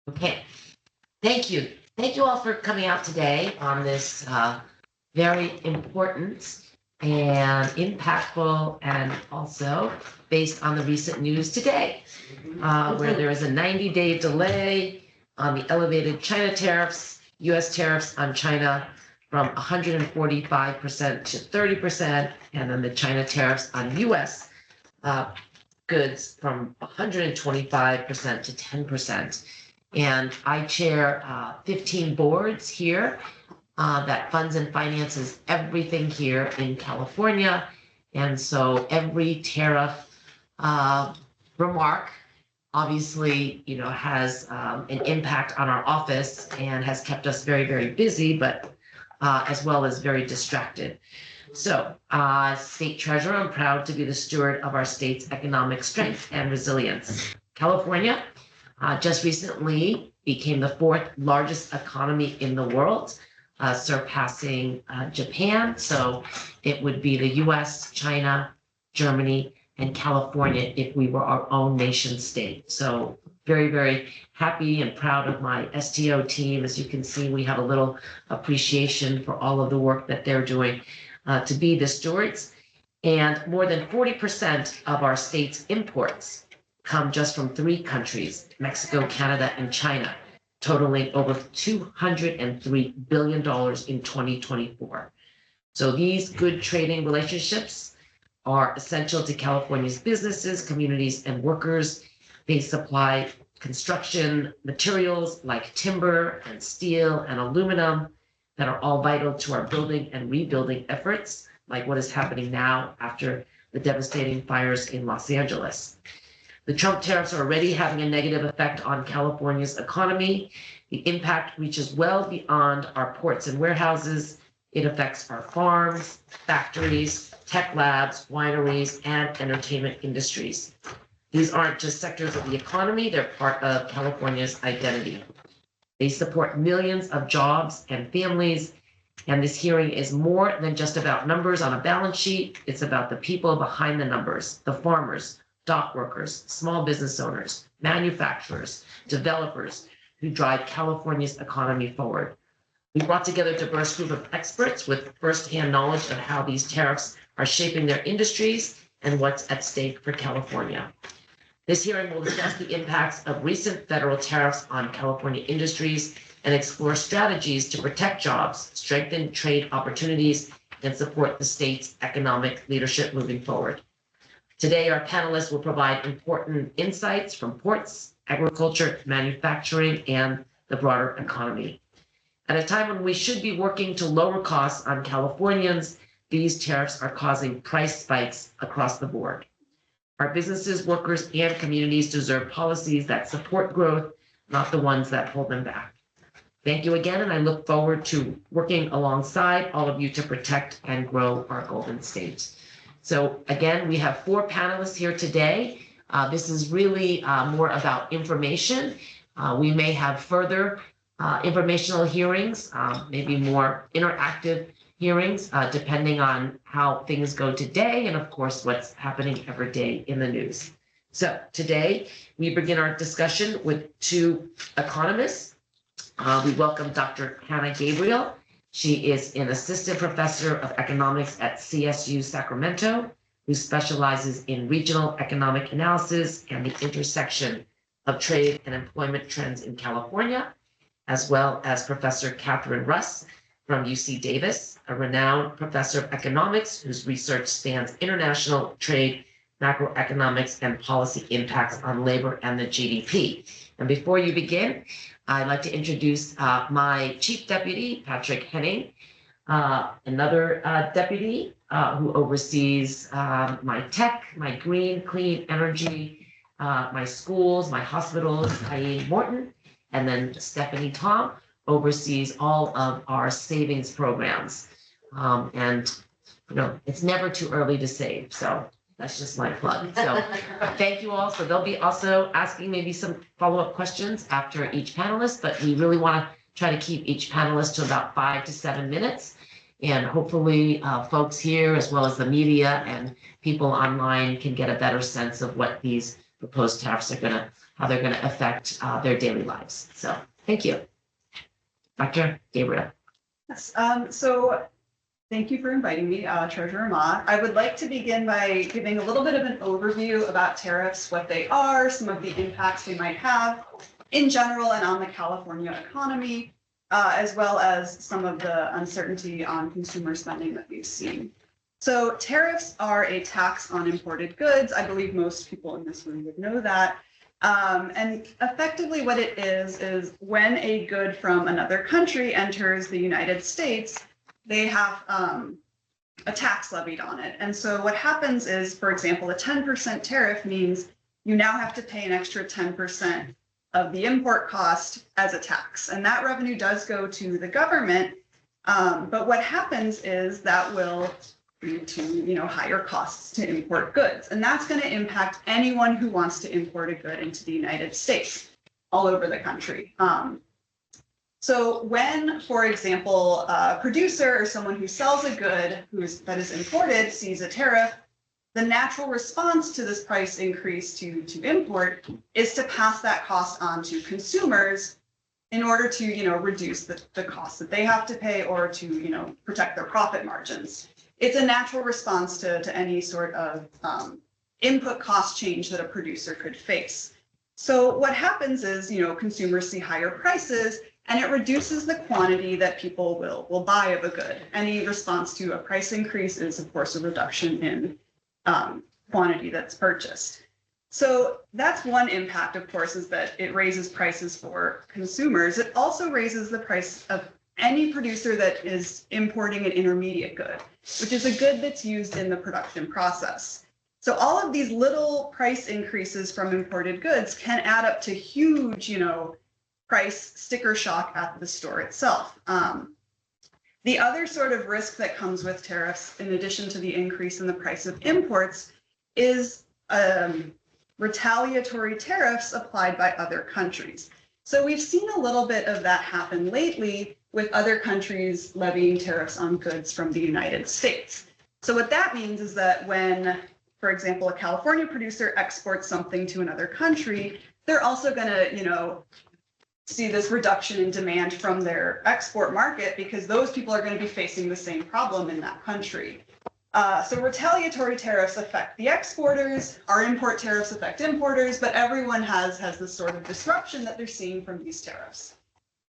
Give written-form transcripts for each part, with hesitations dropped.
Okay, thank you. Thank you all for coming out today on this very important and impactful and also based on the recent news today, where there is a 90-day delay on the elevated China tariffs, US tariffs on China from 145% to 30%, and then the China tariffs on US goods from 125% to 10%. And I chair 15 boards here that funds and finances everything here in California. And so every tariff remark obviously, has an impact on our office and has kept us very, very busy, but as well as very distracted. So, State Treasurer, I'm proud to be the steward of our state's economic strength and resilience. California just recently became the fourth largest economy in the world, surpassing Japan. So it would be the US, China, Germany, and California if we were our own nation state. So very, very happy and proud of my STO team. As you can see, we have a little appreciation for all of the work that they're doing to be the stewards. And more than 40% of our state's imports come just from three countries, Mexico, Canada, and China, totaling over $203 billion in 2024. So these good trading relationships are essential to California's businesses, communities, and workers. They supply construction materials like timber and steel and aluminum that are all vital to our building and rebuilding efforts, like what is happening now after the devastating fires in Los Angeles. The Trump tariffs are already having a negative effect on California's economy. The impact reaches well beyond our ports and warehouses. It affects our farms, factories, tech labs, wineries, and entertainment industries. These aren't just sectors of the economy, they're part of California's identity. They support millions of jobs and families, and this hearing is more than just about numbers on a balance sheet. It's about the people behind the numbers, the farmers, dock workers, small business owners, manufacturers, developers who drive California's economy forward. We brought together a diverse group of experts with firsthand knowledge of how these tariffs are shaping their industries and what's at stake for California. This hearing will discuss the impacts of recent federal tariffs on California industries and explore strategies to protect jobs, strengthen trade opportunities, and support the state's economic leadership moving forward. Today, our panelists will provide important insights from ports, agriculture, manufacturing, and the broader economy. At a time when we should be working to lower costs on Californians, these tariffs are causing price spikes across the board. Our businesses, workers, and communities deserve policies that support growth, not the ones that hold them back. Thank you again, and I look forward to working alongside all of you to protect and grow our Golden State. So again, we have four panelists here today. This is really more about information. We may have further informational hearings, maybe more interactive hearings, depending on how things go today and of course what's happening every day in the news. So today we begin our discussion with two economists. We welcome Dr. Hannah Gabriel. She is an assistant professor of economics at CSU Sacramento, who specializes in regional economic analysis and the intersection of trade and employment trends in California, as well as Professor Catherine Russ from UC Davis, a renowned professor of economics whose research spans international trade, macroeconomics, and policy impacts on labor and the GDP. And before you begin, I'd like to introduce my chief deputy, Patrick Henning, another deputy who oversees my tech, my green, clean energy, my schools, my hospitals, Eileen Morton, and then Stephanie Tom oversees all of our savings programs. And it's never too early to save. So that's just my plug. So thank you all. So they'll be also asking maybe some follow-up questions after each panelist, but we really want to try to keep each panelist to about 5 to 7 minutes. And hopefully folks here, as well as the media and people online, can get a better sense of what these proposed tariffs are how they're gonna affect their daily lives. So thank you. Dr. Gabriel. Yes, so thank you for inviting me, Treasurer Ma. I would like to begin by giving a little bit of an overview about tariffs, what they are, some of the impacts they might have in general and on the California economy, as well as some of the uncertainty on consumer spending that we've seen. So tariffs are a tax on imported goods. I believe most people in this room would know that. And effectively what it is when a good from another country enters the United States, they have a tax levied on it. And so what happens is, for example, a 10% tariff means you now have to pay an extra 10% of the import cost as a tax. And that revenue does go to the government. But what happens is that will lead to higher costs to import goods. And that's going to impact anyone who wants to import a good into the United States all over the country. So when, for example, a producer or someone who sells a good that is imported sees a tariff, the natural response to this price increase to import is to pass that cost on to consumers in order to reduce the costs that they have to pay or to protect their profit margins. It's a natural response to any sort of input cost change that a producer could face. So what happens is consumers see higher prices, and it reduces the quantity that people will buy of a good. Any response to a price increase is, of course, a reduction in quantity that's purchased. So that's one impact, of course, is that it raises prices for consumers. It also raises the price of any producer that is importing an intermediate good, which is a good that's used in the production process. So all of these little price increases from imported goods can add up to huge, price sticker shock at the store itself. The other sort of risk that comes with tariffs, in addition to the increase in the price of imports, is retaliatory tariffs applied by other countries. So we've seen a little bit of that happen lately with other countries levying tariffs on goods from the United States. So what that means is that when, for example, a California producer exports something to another country, they're also going to, see this reduction in demand from their export market because those people are going to be facing the same problem in that country. So retaliatory tariffs affect the exporters, our import tariffs affect importers, but everyone has this sort of disruption that they're seeing from these tariffs.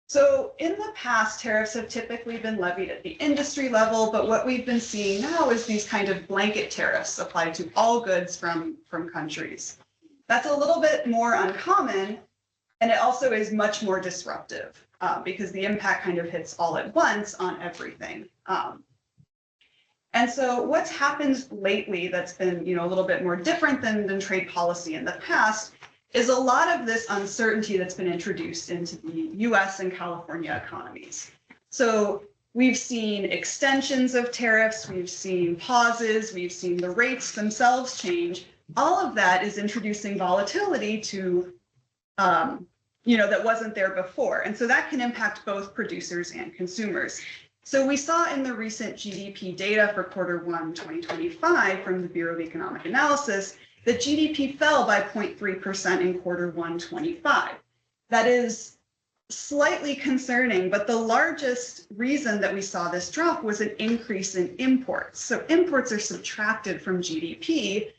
So in the past, tariffs have typically been levied at the industry level, but what we've been seeing now is these kind of blanket tariffs applied to all goods from countries. That's a little bit more uncommon, and it also is much more disruptive because the impact kind of hits all at once on everything. And so what's happened lately that's been a little bit more different than trade policy in the past is a lot of this uncertainty that's been introduced into the US and California economies. So we've seen extensions of tariffs, we've seen pauses, we've seen the rates themselves change. All of that is introducing volatility to that wasn't there before. And so that can impact both producers and consumers. So we saw in the recent GDP data for Q1 2025 from the Bureau of Economic Analysis that GDP fell by 0.3% in Q1 25. That is slightly concerning, but the largest reason that we saw this drop was an increase in imports. So imports are subtracted from GDP,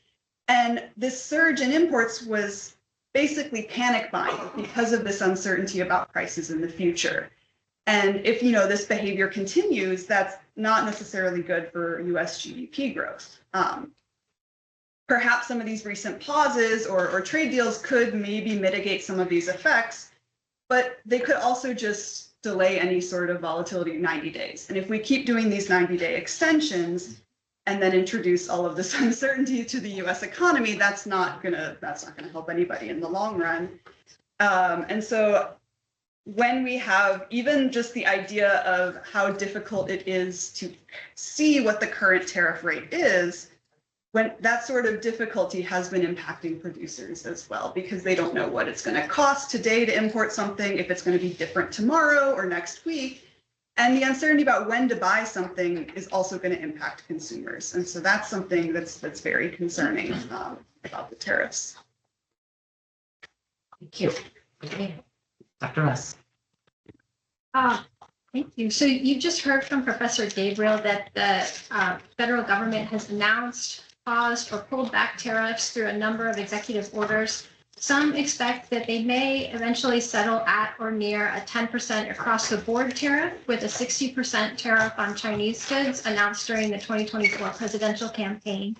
and this surge in imports was basically panic buying because of this uncertainty about prices in the future. And if this behavior continues, that's not necessarily good for US GDP growth. Perhaps some of these recent pauses or trade deals could maybe mitigate some of these effects, but they could also just delay any sort of volatility 90 days. And if we keep doing these 90-day extensions and then introduce all of this uncertainty to the US economy, that's not gonna help anybody in the long run. And so when we have even just the idea of how difficult it is to see what the current tariff rate is, when that sort of difficulty has been impacting producers as well, because they don't know what it's going to cost today to import something, if it's going to be different tomorrow or next week. And the uncertainty about when to buy something is also going to impact consumers. And so that's something that's very concerning about the tariffs. Thank you. Okay. Dr. Russ. Thank you. So you just heard from Professor Gabriel that the federal government has announced, paused, or pulled back tariffs through a number of executive orders. Some expect that they may eventually settle at or near a 10% across the board tariff, with a 60% tariff on Chinese goods announced during the 2024 presidential campaign.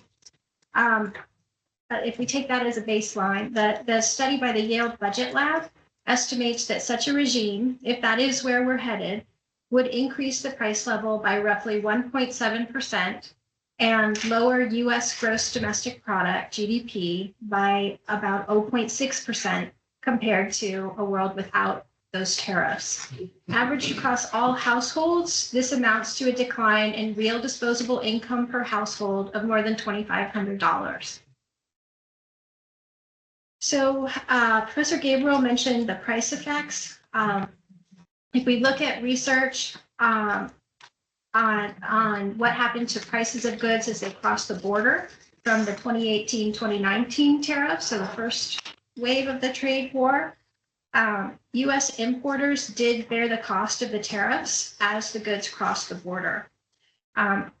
If we take that as a baseline, the study by the Yale Budget Lab estimates that such a regime, if that is where we're headed, would increase the price level by roughly 1.7% and lower US gross domestic product, GDP, by about 0.6% compared to a world without those tariffs. Averaged across all households, this amounts to a decline in real disposable income per household of more than $2,500. So Professor Gabriel mentioned the price effects. If we look at research on what happened to prices of goods as they crossed the border from the 2018-2019 tariffs, so the first wave of the trade war, US importers did bear the cost of the tariffs as the goods crossed the border.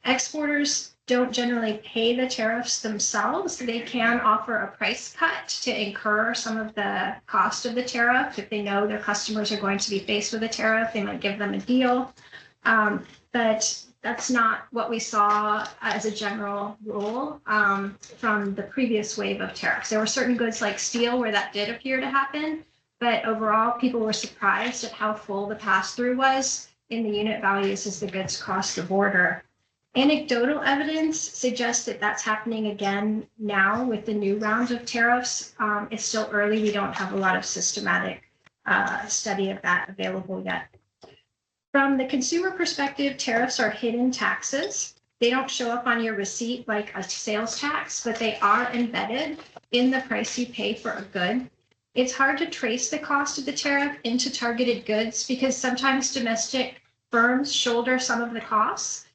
Exporters don't generally pay the tariffs themselves. They can offer a price cut to incur some of the cost of the tariff. If they know their customers are going to be faced with a tariff, they might give them a deal. But that's not what we saw as a general rule from the previous wave of tariffs. There were certain goods like steel where that did appear to happen, but overall people were surprised at how full the pass-through was in the unit values as the goods crossed the border. Anecdotal evidence suggests that that's happening again now with the new round of tariffs. It's still early. We don't have a lot of systematic study of that available yet. From the consumer perspective, tariffs are hidden taxes. They don't show up on your receipt like a sales tax, but they are embedded in the price you pay for a good. It's hard to trace the cost of the tariff into targeted goods because sometimes domestic firms shoulder some of the costs.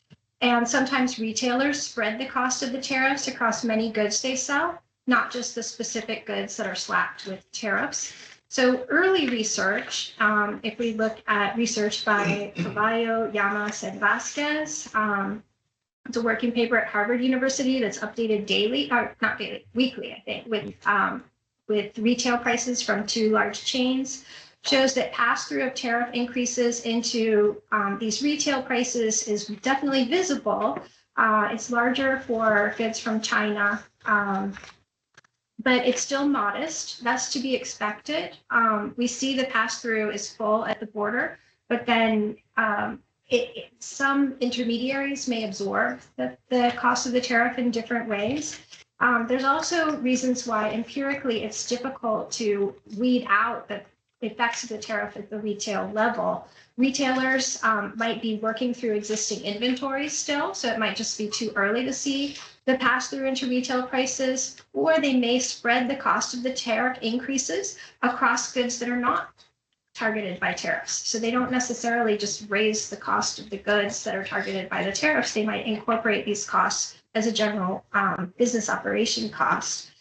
And sometimes retailers spread the cost of the tariffs across many goods they sell, not just the specific goods that are slapped with tariffs. So early research, if we look at research by Caballo, Llamas, and Vasquez, it's a working paper at Harvard University that's updated daily, or not daily, weekly, I think, with retail prices from 2 large chains. Shows that pass-through of tariff increases into these retail prices is definitely visible. It's larger for goods from China, but it's still modest. That's to be expected. We see the pass-through is full at the border, but then some intermediaries may absorb the cost of the tariff in different ways. There's also reasons why empirically it's difficult to weed out the effects of the tariff at the retail level. Retailers might be working through existing inventories still, so it might just be too early to see the pass-through into retail prices, or they may spread the cost of the tariff increases across goods that are not targeted by tariffs. So they don't necessarily just raise the cost of the goods that are targeted by the tariffs. They might incorporate these costs as a general business operation cost.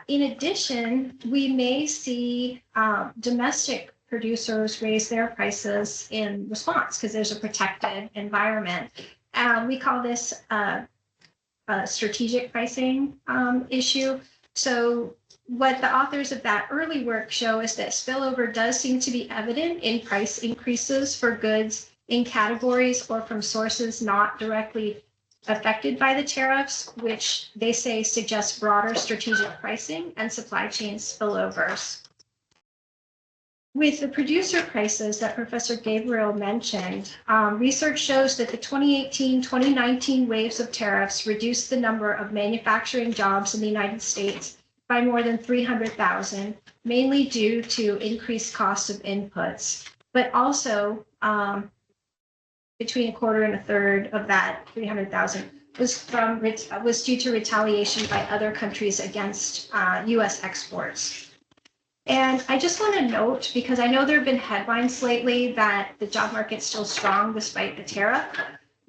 In addition, we may see domestic producers raise their prices in response because there's a protected environment. We call this a strategic pricing issue. So what the authors of that early work show is that spillover does seem to be evident in price increases for goods in categories or from sources not directly affected by the tariffs, which they say suggests broader strategic pricing and supply chain spillovers. With the producer prices that Professor Gabriel mentioned, research shows that the 2018-2019 waves of tariffs reduced the number of manufacturing jobs in the United States by more than 300,000, mainly due to increased costs of inputs, but also between a quarter and a third of that 300,000 was due to retaliation by other countries against US exports. And I just want to note, because I know there have been headlines lately that the job market's still strong despite the tariff.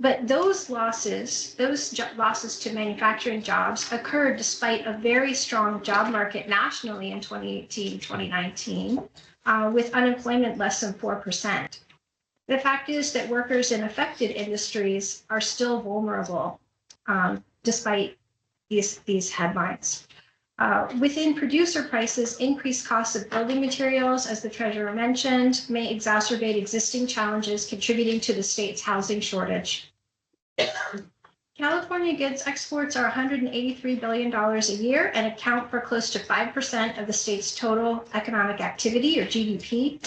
But those losses to manufacturing jobs occurred despite a very strong job market nationally in 2018, 2019, with unemployment less than 4%. The fact is that workers in affected industries are still vulnerable despite these headlines. Within producer prices, increased costs of building materials, as the treasurer mentioned, may exacerbate existing challenges contributing to the state's housing shortage. California goods exports are $183 billion a year and account for close to 5% of the state's total economic activity, or GDP.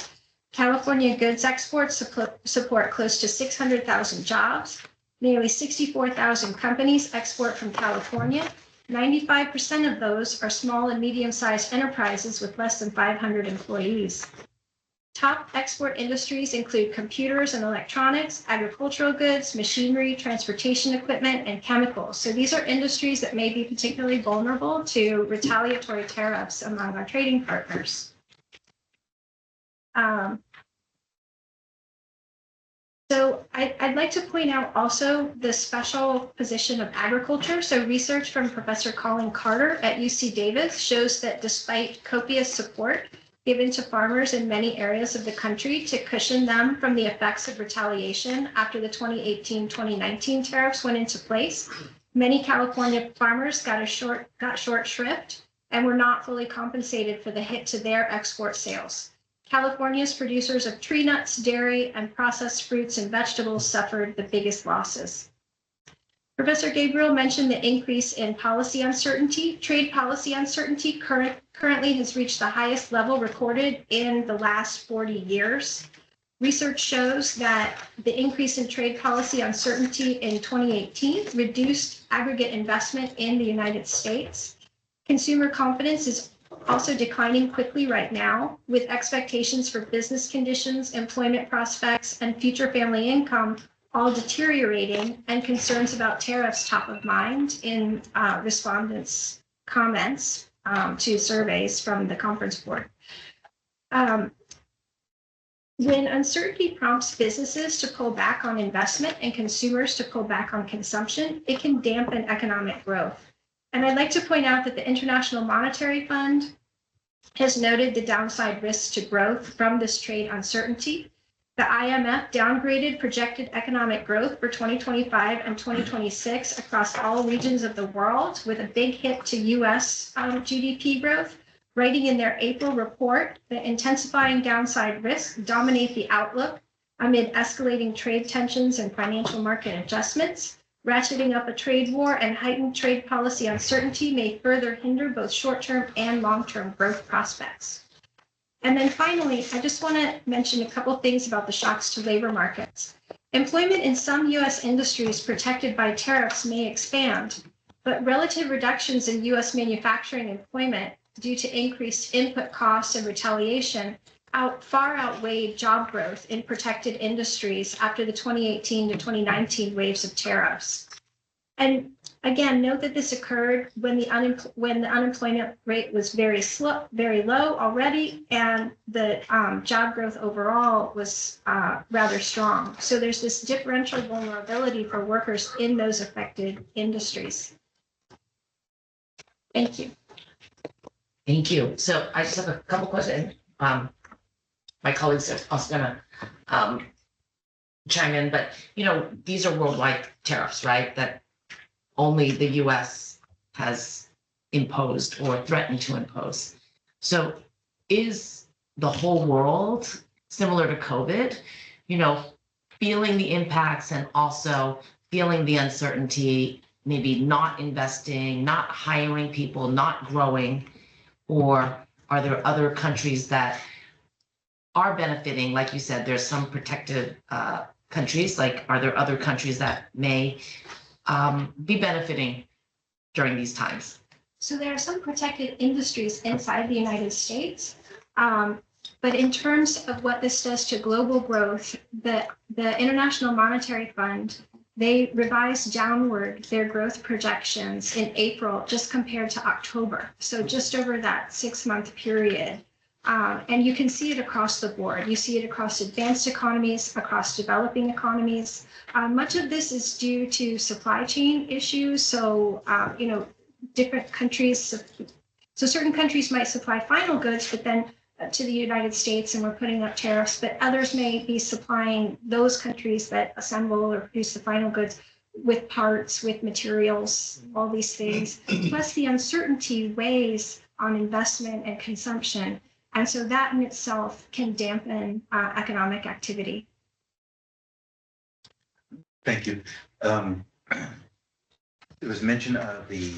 California goods exports support close to 600,000 jobs. Nearly 64,000 companies export from California. 95% of those are small and medium-sized enterprises with less than 500 employees. Top export industries include computers and electronics, agricultural goods, machinery, transportation equipment, and chemicals. So these are industries that may be particularly vulnerable to retaliatory tariffs among our trading partners. So I'd like to point out also the special position of agriculture. So research from Professor Colin Carter at UC Davis shows that despite copious support given to farmers in many areas of the country to cushion them from the effects of retaliation after the 2018-2019 tariffs went into place, many California farmers got short shrift and were not fully compensated for the hit to their export sales. California's producers of tree nuts, dairy, and processed fruits and vegetables suffered the biggest losses. Professor Gabriel mentioned the increase in policy uncertainty. Trade policy uncertainty currently has reached the highest level recorded in the last 40 years. Research shows that the increase in trade policy uncertainty in 2018 reduced aggregate investment in the United States. Consumer confidence is also declining quickly right now, with expectations for business conditions, employment prospects, and future family income all deteriorating, and concerns about tariffs top of mind in respondents' comments to surveys from the Conference Board. When uncertainty prompts businesses to pull back on investment and consumers to pull back on consumption, it can dampen economic growth. And I'd like to point out that the International Monetary Fund has noted the downside risks to growth from this trade uncertainty. The IMF downgraded projected economic growth for 2025 and 2026 across all regions of the world, with a big hit to US GDP growth, writing in their April report that intensifying downside risks dominate the outlook amid escalating trade tensions and financial market adjustments. Ratcheting up a trade war and heightened trade policy uncertainty may further hinder both short-term and long-term growth prospects. And then finally, I just want to mention a couple things about the shocks to labor markets. Employment in some US industries protected by tariffs may expand, but relative reductions in US manufacturing employment due to increased input costs and retaliation far outweighed job growth in protected industries after the 2018 to 2019 waves of tariffs. And again, note that this occurred when the unemployment rate was very low already, and the job growth overall was rather strong. So there's this differential vulnerability for workers in those affected industries. Thank you. Thank you. So I just have a couple questions. My colleagues are also gonna chime in, but these are worldwide tariffs, right? That only the US has imposed or threatened to impose. So is the whole world similar to COVID, feeling the impacts and also feeling the uncertainty, maybe not investing, not hiring people, not growing? Or are there other countries that are benefiting? Like you said, there's some protected countries. Like, are there other countries that may be benefiting during these times? So there are some protected industries inside the United States. But in terms of what this does to global growth, the International Monetary Fund, they revised downward their growth projections in April just compared to October. So just over that 6-month period. And you can see it across the board. You see it across advanced economies, across developing economies. Much of this is due to supply chain issues. So, different countries, so certain countries might supply final goods, but then to the United States, and we're putting up tariffs, but others may be supplying those countries that assemble or produce the final goods with parts, with materials, all these things. Plus the uncertainty weighs on investment and consumption. And so that in itself can dampen economic activity. Thank you. There was mention of the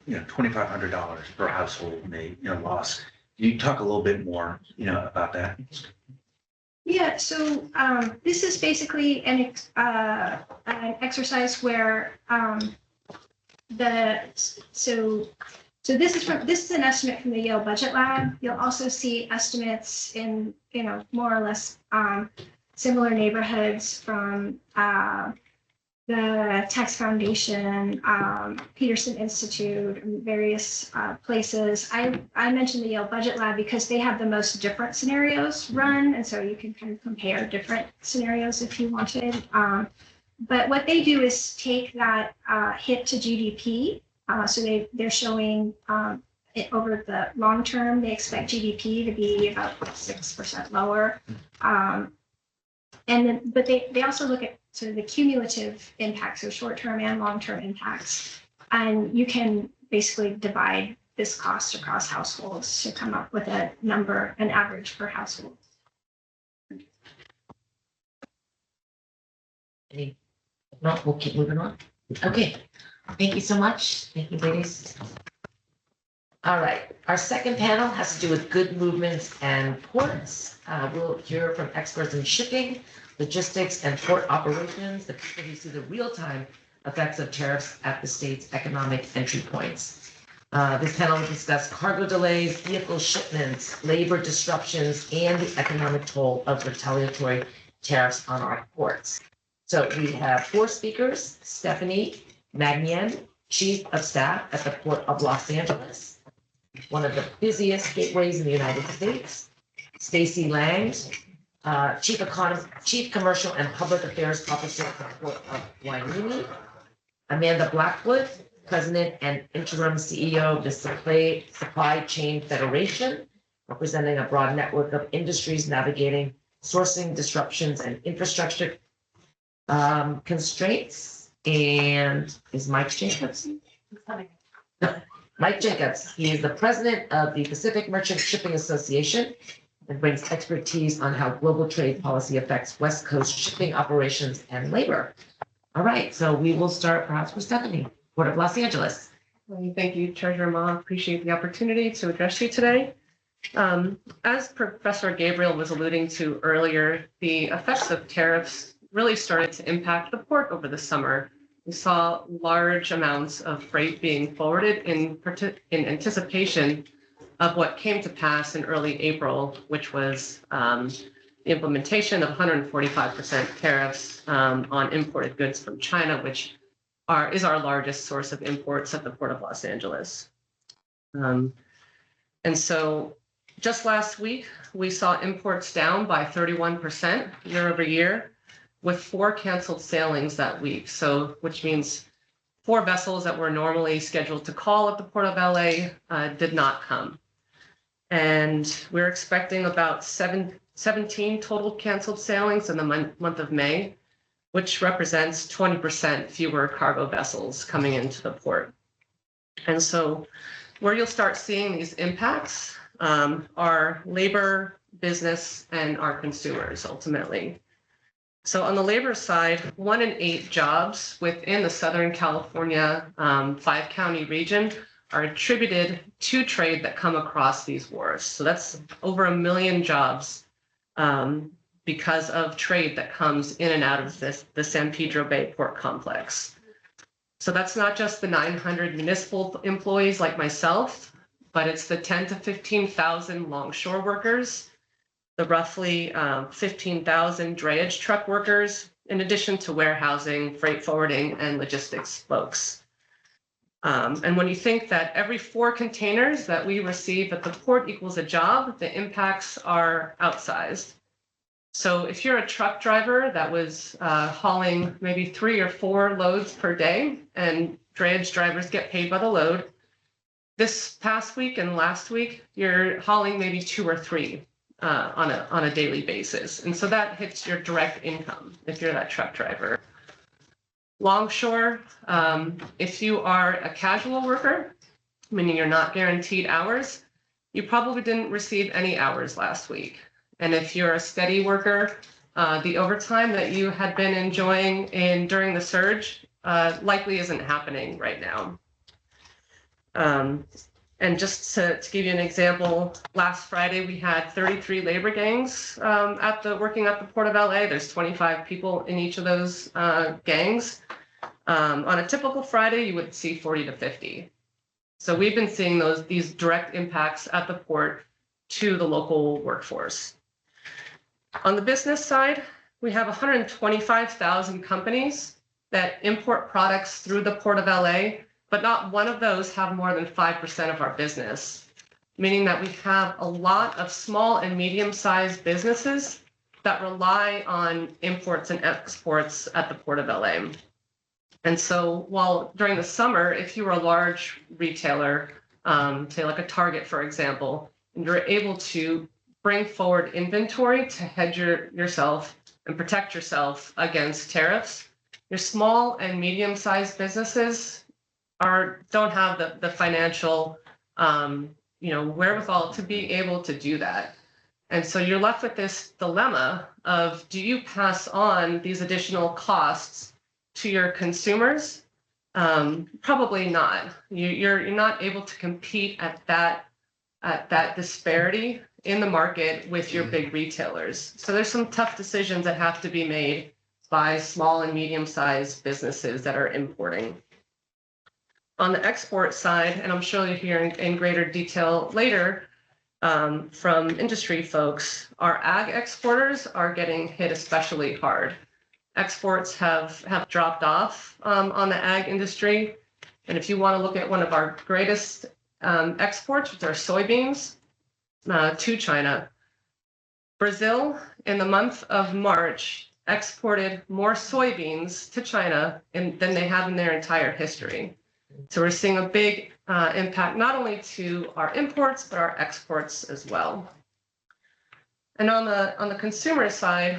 $2,500 per household may loss. Can you talk a little bit more about that? Yeah, so this is basically an exercise where so this is an estimate from the Yale Budget Lab. You'll also see estimates in more or less similar neighborhoods from the Tax Foundation, Peterson Institute, and various places. I mentioned the Yale Budget Lab because they have the most different scenarios run, and so you can kind of compare different scenarios if you wanted. But what they do is take that hit to GDP. So they're showing it over the long term, they expect GDP to be about 6% lower. But they also look at sort of the cumulative impacts, so short-term and long-term impacts. And you can basically divide this cost across households to come up with a number, an average per household. If not, we'll keep moving on. Okay, thank you so much. Thank you, ladies. All right, our second panel has to do with good movements and ports. We'll hear from experts in shipping, logistics, and port operations, the people who see the real-time effects of tariffs at the state's economic entry points. This panel will discuss cargo delays, vehicle shipments, labor disruptions, and the economic toll of retaliatory tariffs on our ports. So we have four speakers: Stephanie Magnian, Chief of Staff at the Port of Los Angeles, one of the busiest gateways in the United States; Stacy Lang, Chief Commercial and Public Affairs Officer at the Port of Waimea; Amanda Blackwood, President and Interim CEO of the Supply Chain Federation, representing a broad network of industries navigating sourcing disruptions and infrastructure constraints. And is Mike Jacobs? Mike Jacobs. He is the president of the Pacific Merchant Shipping Association and brings expertise on how global trade policy affects West Coast shipping operations and labor. All right, so we will start perhaps with Stephanie, Port of Los Angeles. Thank you, Treasurer Ma. Appreciate the opportunity to address you today. As Professor Gabriel was alluding to earlier, the effects of tariffs really started to impact the port over the summer. We saw large amounts of freight being forwarded in anticipation of what came to pass in early April, which was the implementation of 145% tariffs on imported goods from China, which is our largest source of imports at the Port of Los Angeles. And so just last week, we saw imports down by 31% year over year, with 4 canceled sailings that week. So, which means 4 vessels that were normally scheduled to call at the Port of LA did not come. And we're expecting about 17 total canceled sailings in the month of May, which represents 20% fewer cargo vessels coming into the port. And so where you'll start seeing these impacts are labor, business, and our consumers ultimately. So on the labor side, 1 in 8 jobs within the Southern California 5-county region are attributed to trade that come across these wharves. So that's over 1 million jobs because of trade that comes in and out of the San Pedro Bay Port Complex. So that's not just the 900 municipal employees like myself, but it's the 10 to 15,000 longshore workers, the roughly 15,000 drayage truck workers, in addition to warehousing, freight forwarding, and logistics folks. And when you think that every 4 containers that we receive at the port equals a job, the impacts are outsized. So if you're a truck driver that was hauling maybe 3 or 4 loads per day, and drayage drivers get paid by the load, this past week and last week, you're hauling maybe 2 or 3 on a daily basis. And so that hits your direct income if you're that truck driver. Longshore, if you are a casual worker, meaning you're not guaranteed hours, you probably didn't receive any hours last week. And if you're a steady worker, the overtime that you had been enjoying during the surge likely isn't happening right now. And just to give you an example, last Friday we had 33 labor gangs working at the Port of LA. There's 25 people in each of those gangs. On a typical Friday, you would see 40 to 50. So we've been seeing these direct impacts at the port to the local workforce. On the business side, we have 125,000 companies that import products through the Port of LA, but not one of those have more than 5% of our business, meaning that we have a lot of small and medium-sized businesses that rely on imports and exports at the Port of LA. And so while during the summer, if you were a large retailer, say like a Target, for example, and you're able to bring forward inventory to hedge yourself and protect yourself against tariffs, your small and medium-sized businesses don't have the financial wherewithal to be able to do that. And so you're left with this dilemma of, do you pass on these additional costs to your consumers? Probably not. You're not able to compete at that disparity in the market with your big retailers. So there's some tough decisions that have to be made by small and medium-sized businesses that are importing. On the export side, and I'm sure you'll hear in greater detail later from industry folks, our ag exporters are getting hit especially hard. Exports have dropped off on the ag industry. And if you want to look at one of our greatest exports, which are soybeans to China, Brazil in the month of March exported more soybeans to China than they have in their entire history. So we're seeing a big impact not only to our imports, but our exports as well. And on the consumer side,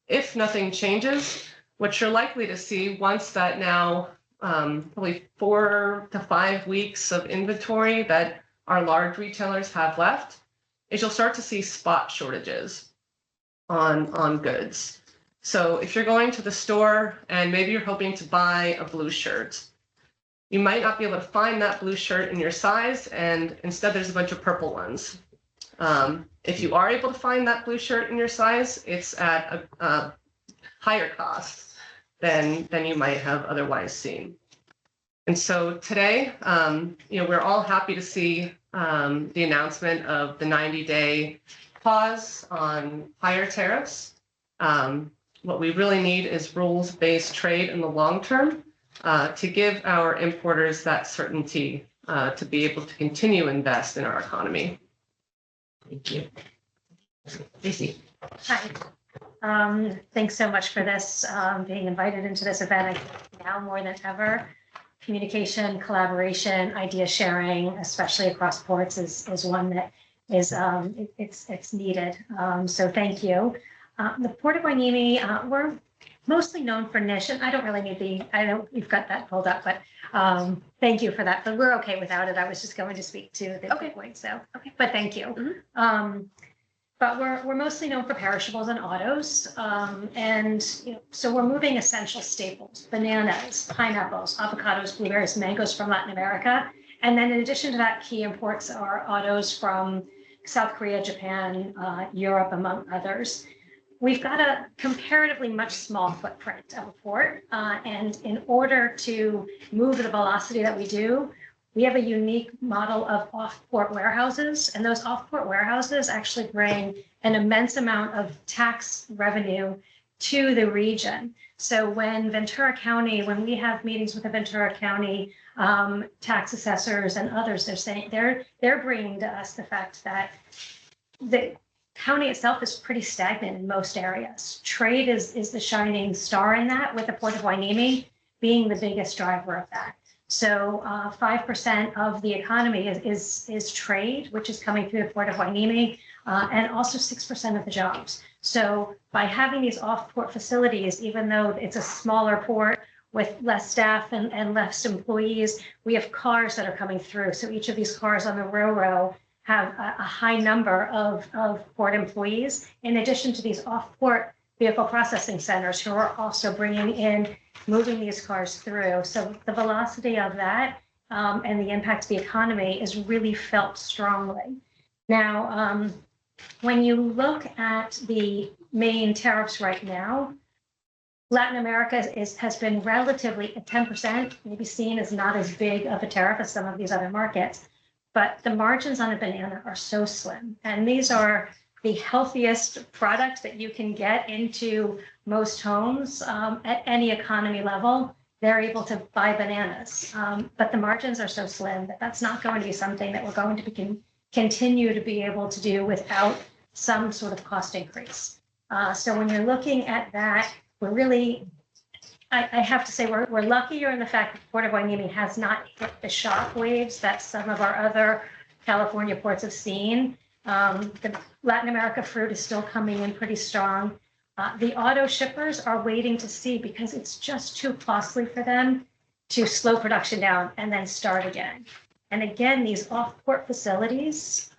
if nothing changes, what you're likely to see once that now probably 4 to 5 weeks of inventory that our large retailers have left, is you'll start to see spot shortages on goods. So if you're going to the store and maybe you're hoping to buy a blue shirt, you might not be able to find that blue shirt in your size, and instead there's a bunch of purple ones. If you are able to find that blue shirt in your size, it's at a higher cost than you might have otherwise seen. And so today, we're all happy to see the announcement of the 90-day pause on higher tariffs. What we really need is rules-based trade in the long term to give our importers that certainty to be able to continue to invest in our economy. Thank you. Lacey. Hi. Thanks so much for this, being invited into this event. I think now more than ever, communication, collaboration, idea sharing, especially across ports, is one that is it's needed. So thank you. The Port of Hueneme, we're mostly known for niche, and I don't really need I know you've got that pulled up, but thank you for that. But we're okay without it. I was just going to speak to the point. So, but thank you. Mm-hmm. But we're mostly known for perishables and autos, and so we're moving essential staples: bananas, pineapples, avocados, blueberries, mangoes from Latin America, and then in addition to that, key imports are autos from South Korea, Japan, Europe, among others. We've got a comparatively much small footprint of a port, and in order to move the velocity that we do, we have a unique model of off-port warehouses, and those off-port warehouses actually bring an immense amount of tax revenue to the region. So when Ventura County, when we have meetings with the Ventura County tax assessors and others, they're saying they're bringing to us the fact that the county itself is pretty stagnant in most areas. Trade is the shining star in that, with the Port of Hueneme being the biggest driver of that. So 5% of the economy is trade, which is coming through the Port of Hueneme, and also 6% of the jobs. So by having these off-port facilities, even though it's a smaller port with less staff and less employees, we have cars that are coming through. So each of these cars on the Ro-Ro have a high number of port employees, in addition to these off-port vehicle processing centers who are also moving these cars through. So the velocity of that and the impact to the economy is really felt strongly. Now, when you look at the main tariffs right now, Latin America has been relatively at 10%, maybe seen as not as big of a tariff as some of these other markets, but the margins on a banana are so slim. And these are the healthiest products that you can get into most homes at any economy level. They're able to buy bananas, but the margins are so slim that that's not going to be something that we're going to continue to be able to do without some sort of cost increase. So when you're looking at that, we're really, I have to say, we're luckier in the fact that Port of Hueneme has not hit the shock waves that some of our other California ports have seen. The Latin America fruit is still coming in pretty strong. The auto shippers are waiting to see, because it's just too costly for them to slow production down and then start again. And again, these off-port facilities,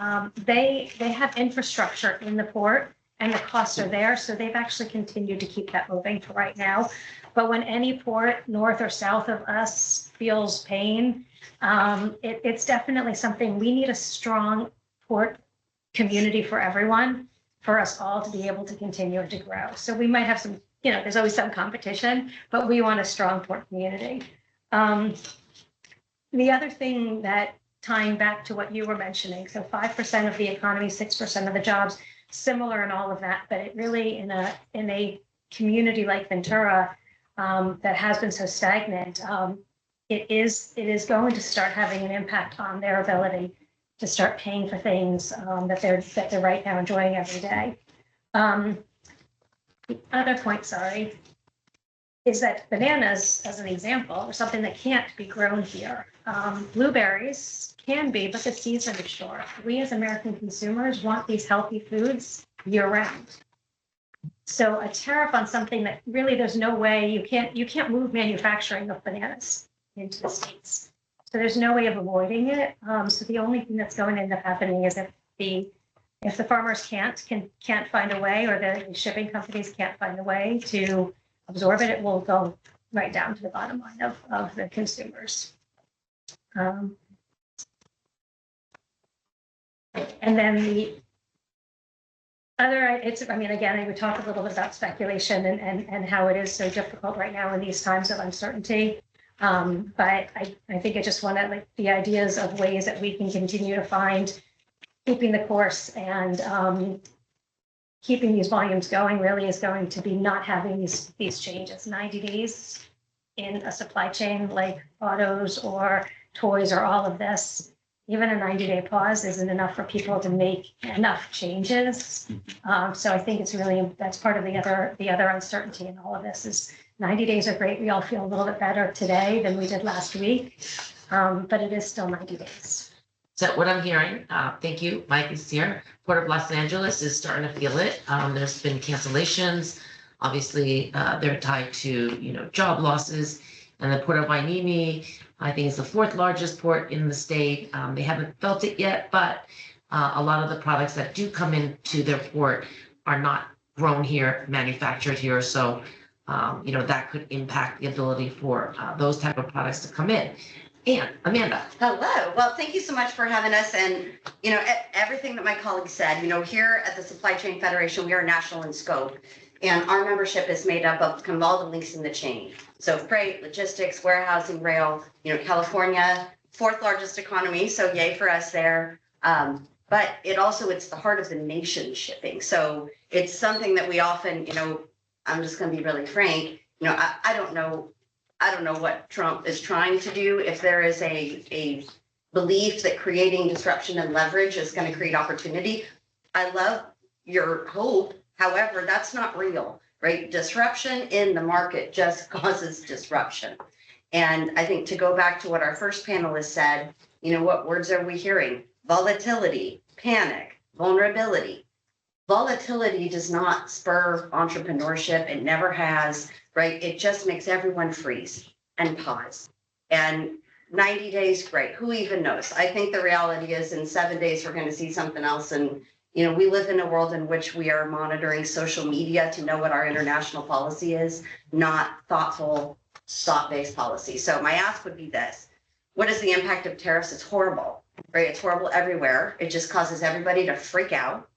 they have infrastructure in the port and the costs are there. So they've actually continued to keep that moving for right now. But when any port north or south of us feels pain, it's definitely something. We need a strong port community for everyone, for us all to be able to continue to grow. So we might have some, there's always some competition, but we want a strong port community. The other thing that, tying back to what you were mentioning, so 5% of the economy, 6% of the jobs, similar in all of that, but it really in a community like Ventura that has been so stagnant, it is going to start having an impact on their ability to start paying for things that they're right now enjoying every day. The other point, sorry, is that bananas, as an example, are something that can't be grown here. Blueberries can be, but the season is short. We as American consumers want these healthy foods year round. So a tariff on something that really there's no way you can't move manufacturing of bananas into the States. So there's no way of avoiding it. So the only thing that's going to end up happening is if the farmers can't find a way, or the shipping companies can't find a way to absorb it, it will go right down to the bottom line of the consumers. And then the other, again, we talked a little bit about speculation and how it is so difficult right now in these times of uncertainty. But I think I just want to, the ideas of ways that we can continue to find, keeping the course and keeping these volumes going really is going to be not having these changes. 90 days in a supply chain like autos or toys or all of this, even a 90-day pause isn't enough for people to make enough changes. So I think it's really, that's part of the other uncertainty in all of this is 90 days are great. We all feel a little bit better today than we did last week, but it is still 90 days. So what I'm hearing, thank you, Mike is here. Port of Los Angeles is starting to feel it. There's been cancellations. Obviously, they're tied to, job losses. And the Port of Hueneme, I think, is the 4th largest port in the state. They haven't felt it yet, but a lot of the products that do come into their port are not grown here, manufactured here. So, that could impact the ability for those type of products to come in. And Amanda. Hello. Well, thank you so much for having us. And, everything that my colleagues said, here at the Supply Chain Federation, we are national in scope. And our membership is made up of kind of all the links in the chain. So freight, logistics, warehousing, rail, California, 4th largest economy. So yay for us there. But it's the heart of the nation shipping. So it's something that we often, I'm just going to be really frank. I don't know. I don't know what Trump is trying to do. If there is a belief that creating disruption and leverage is going to create opportunity, I love your hope. However, that's not real, right? Disruption in the market just causes disruption. And I think to go back to what our first panelist said, what words are we hearing? Volatility, panic, vulnerability. Volatility does not spur entrepreneurship. It never has, right? It just makes everyone freeze and pause. And 90 days, great. Who even knows? I think the reality is in 7 days, we're going to see something else. And, we live in a world in which we are monitoring social media to know what our international policy is, not thoughtful, thought-based policy. So my ask would be this. What is the impact of tariffs? It's horrible, right? It's horrible everywhere. It just causes everybody to freak out.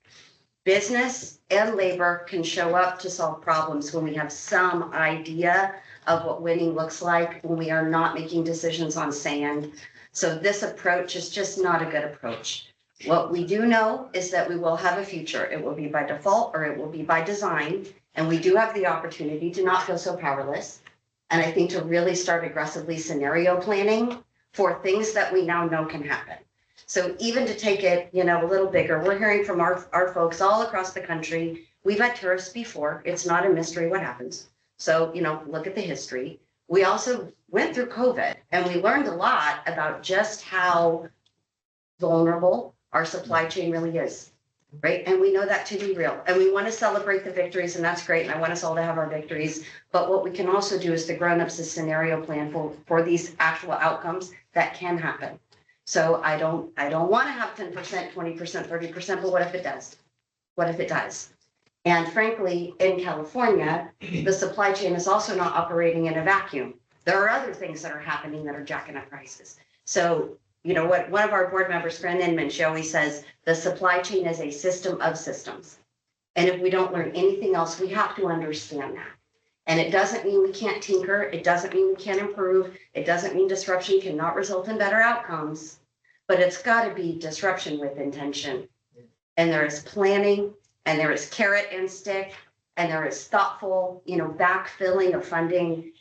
Business and labor can show up to solve problems when we have some idea of what winning looks like, when we are not making decisions on sand. So this approach is just not a good approach. What we do know is that we will have a future. It will be by default or it will be by design. And we do have the opportunity to not feel so powerless. And I think to really start aggressively scenario planning for things that we now know can happen. So even to take it, a little bigger, we're hearing from our folks all across the country. We've had tariffs before. It's not a mystery what happens. So, look at the history. We also went through COVID and we learned a lot about just how vulnerable our supply chain really is, right? And we know that to be real. And we want to celebrate the victories, and that's great. And I want us all to have our victories. But what we can also do is the grown-ups a scenario plan for these actual outcomes that can happen. So I don't want to have 10%, 20%, 30%, but what if it does? What if it does? And frankly, in California, the supply chain is also not operating in a vacuum. There are other things that are happening that are jacking up prices. So, what one of our board members, Fran Inman, she always says, the supply chain is a system of systems. And if we don't learn anything else, we have to understand that. And it doesn't mean we can't tinker. It doesn't mean we can't improve. It doesn't mean disruption cannot result in better outcomes, but it's got to be disruption with intention. And there is planning, and there is carrot and stick, and there is thoughtful, backfilling of funding.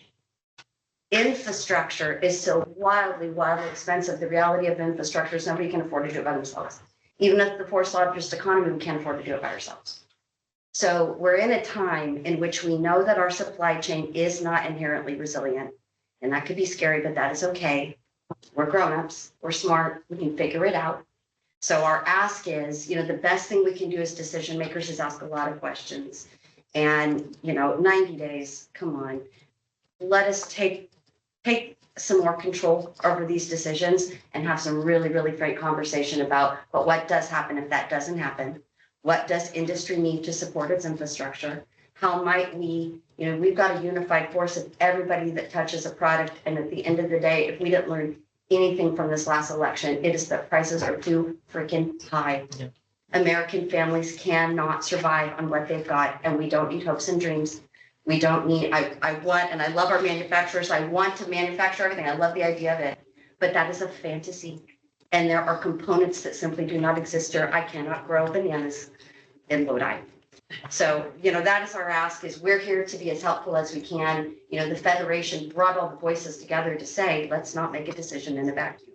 Infrastructure is so wildly, wildly expensive. The reality of infrastructure is nobody can afford to do it by themselves. Even if the fourth largest economy, we can't afford to do it by ourselves. So we're in a time in which we know that our supply chain is not inherently resilient. And that could be scary, but that is okay. We're grown-ups, we're smart, we can figure it out. So our ask is, the best thing we can do as decision makers is ask a lot of questions. And, 90 days, come on, let us take some more control over these decisions and have some really, really frank conversation about, but what does happen if that doesn't happen? What does industry need to support its infrastructure? How might we, we've got a unified force of everybody that touches a product. And at the end of the day, if we didn't learn anything from this last election, it is that prices are too freaking high. Yeah. American families cannot survive on what they've got, and we don't need hopes and dreams. We don't need, I want, and I love our manufacturers. I want to manufacture everything. I love the idea of it, but that is a fantasy. And there are components that simply do not exist here. I cannot grow bananas in Lodi. So, that is our ask, is we're here to be as helpful as we can. The Federation brought all the voices together to say, let's not make a decision in a vacuum.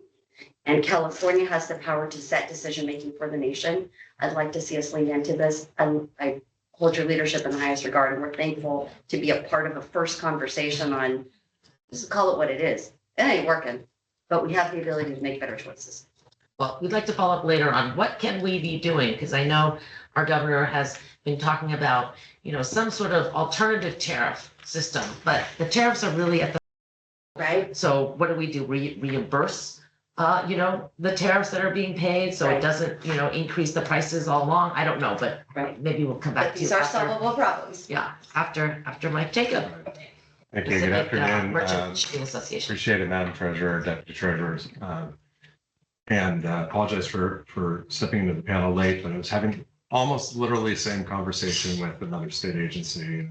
And California has the power to set decision-making for the nation. I'd like to see us lean into this. I hold your leadership in the highest regard, and we're thankful to be a part of a first conversation on, just call it what it is. It ain't working, but we have the ability to make better choices. Well, we'd like to follow up later on what can we be doing, because I know our governor has been talking about, some sort of alternative tariff system, but the tariffs are really at the right. So what do? Reimburse, the tariffs that are being paid, so Right. it doesn't, increase the prices all along. I don't know, but Right. maybe we'll come back But to these it are after. solvable problems. Yeah, after Mike Jacob. Thank you. Good Pacific, afternoon. Merchant Shipping Association. Appreciate it, Madam Treasurer, Deputy Treasurers. And apologize for stepping into the panel late, but I was having almost literally the same conversation with another state agency,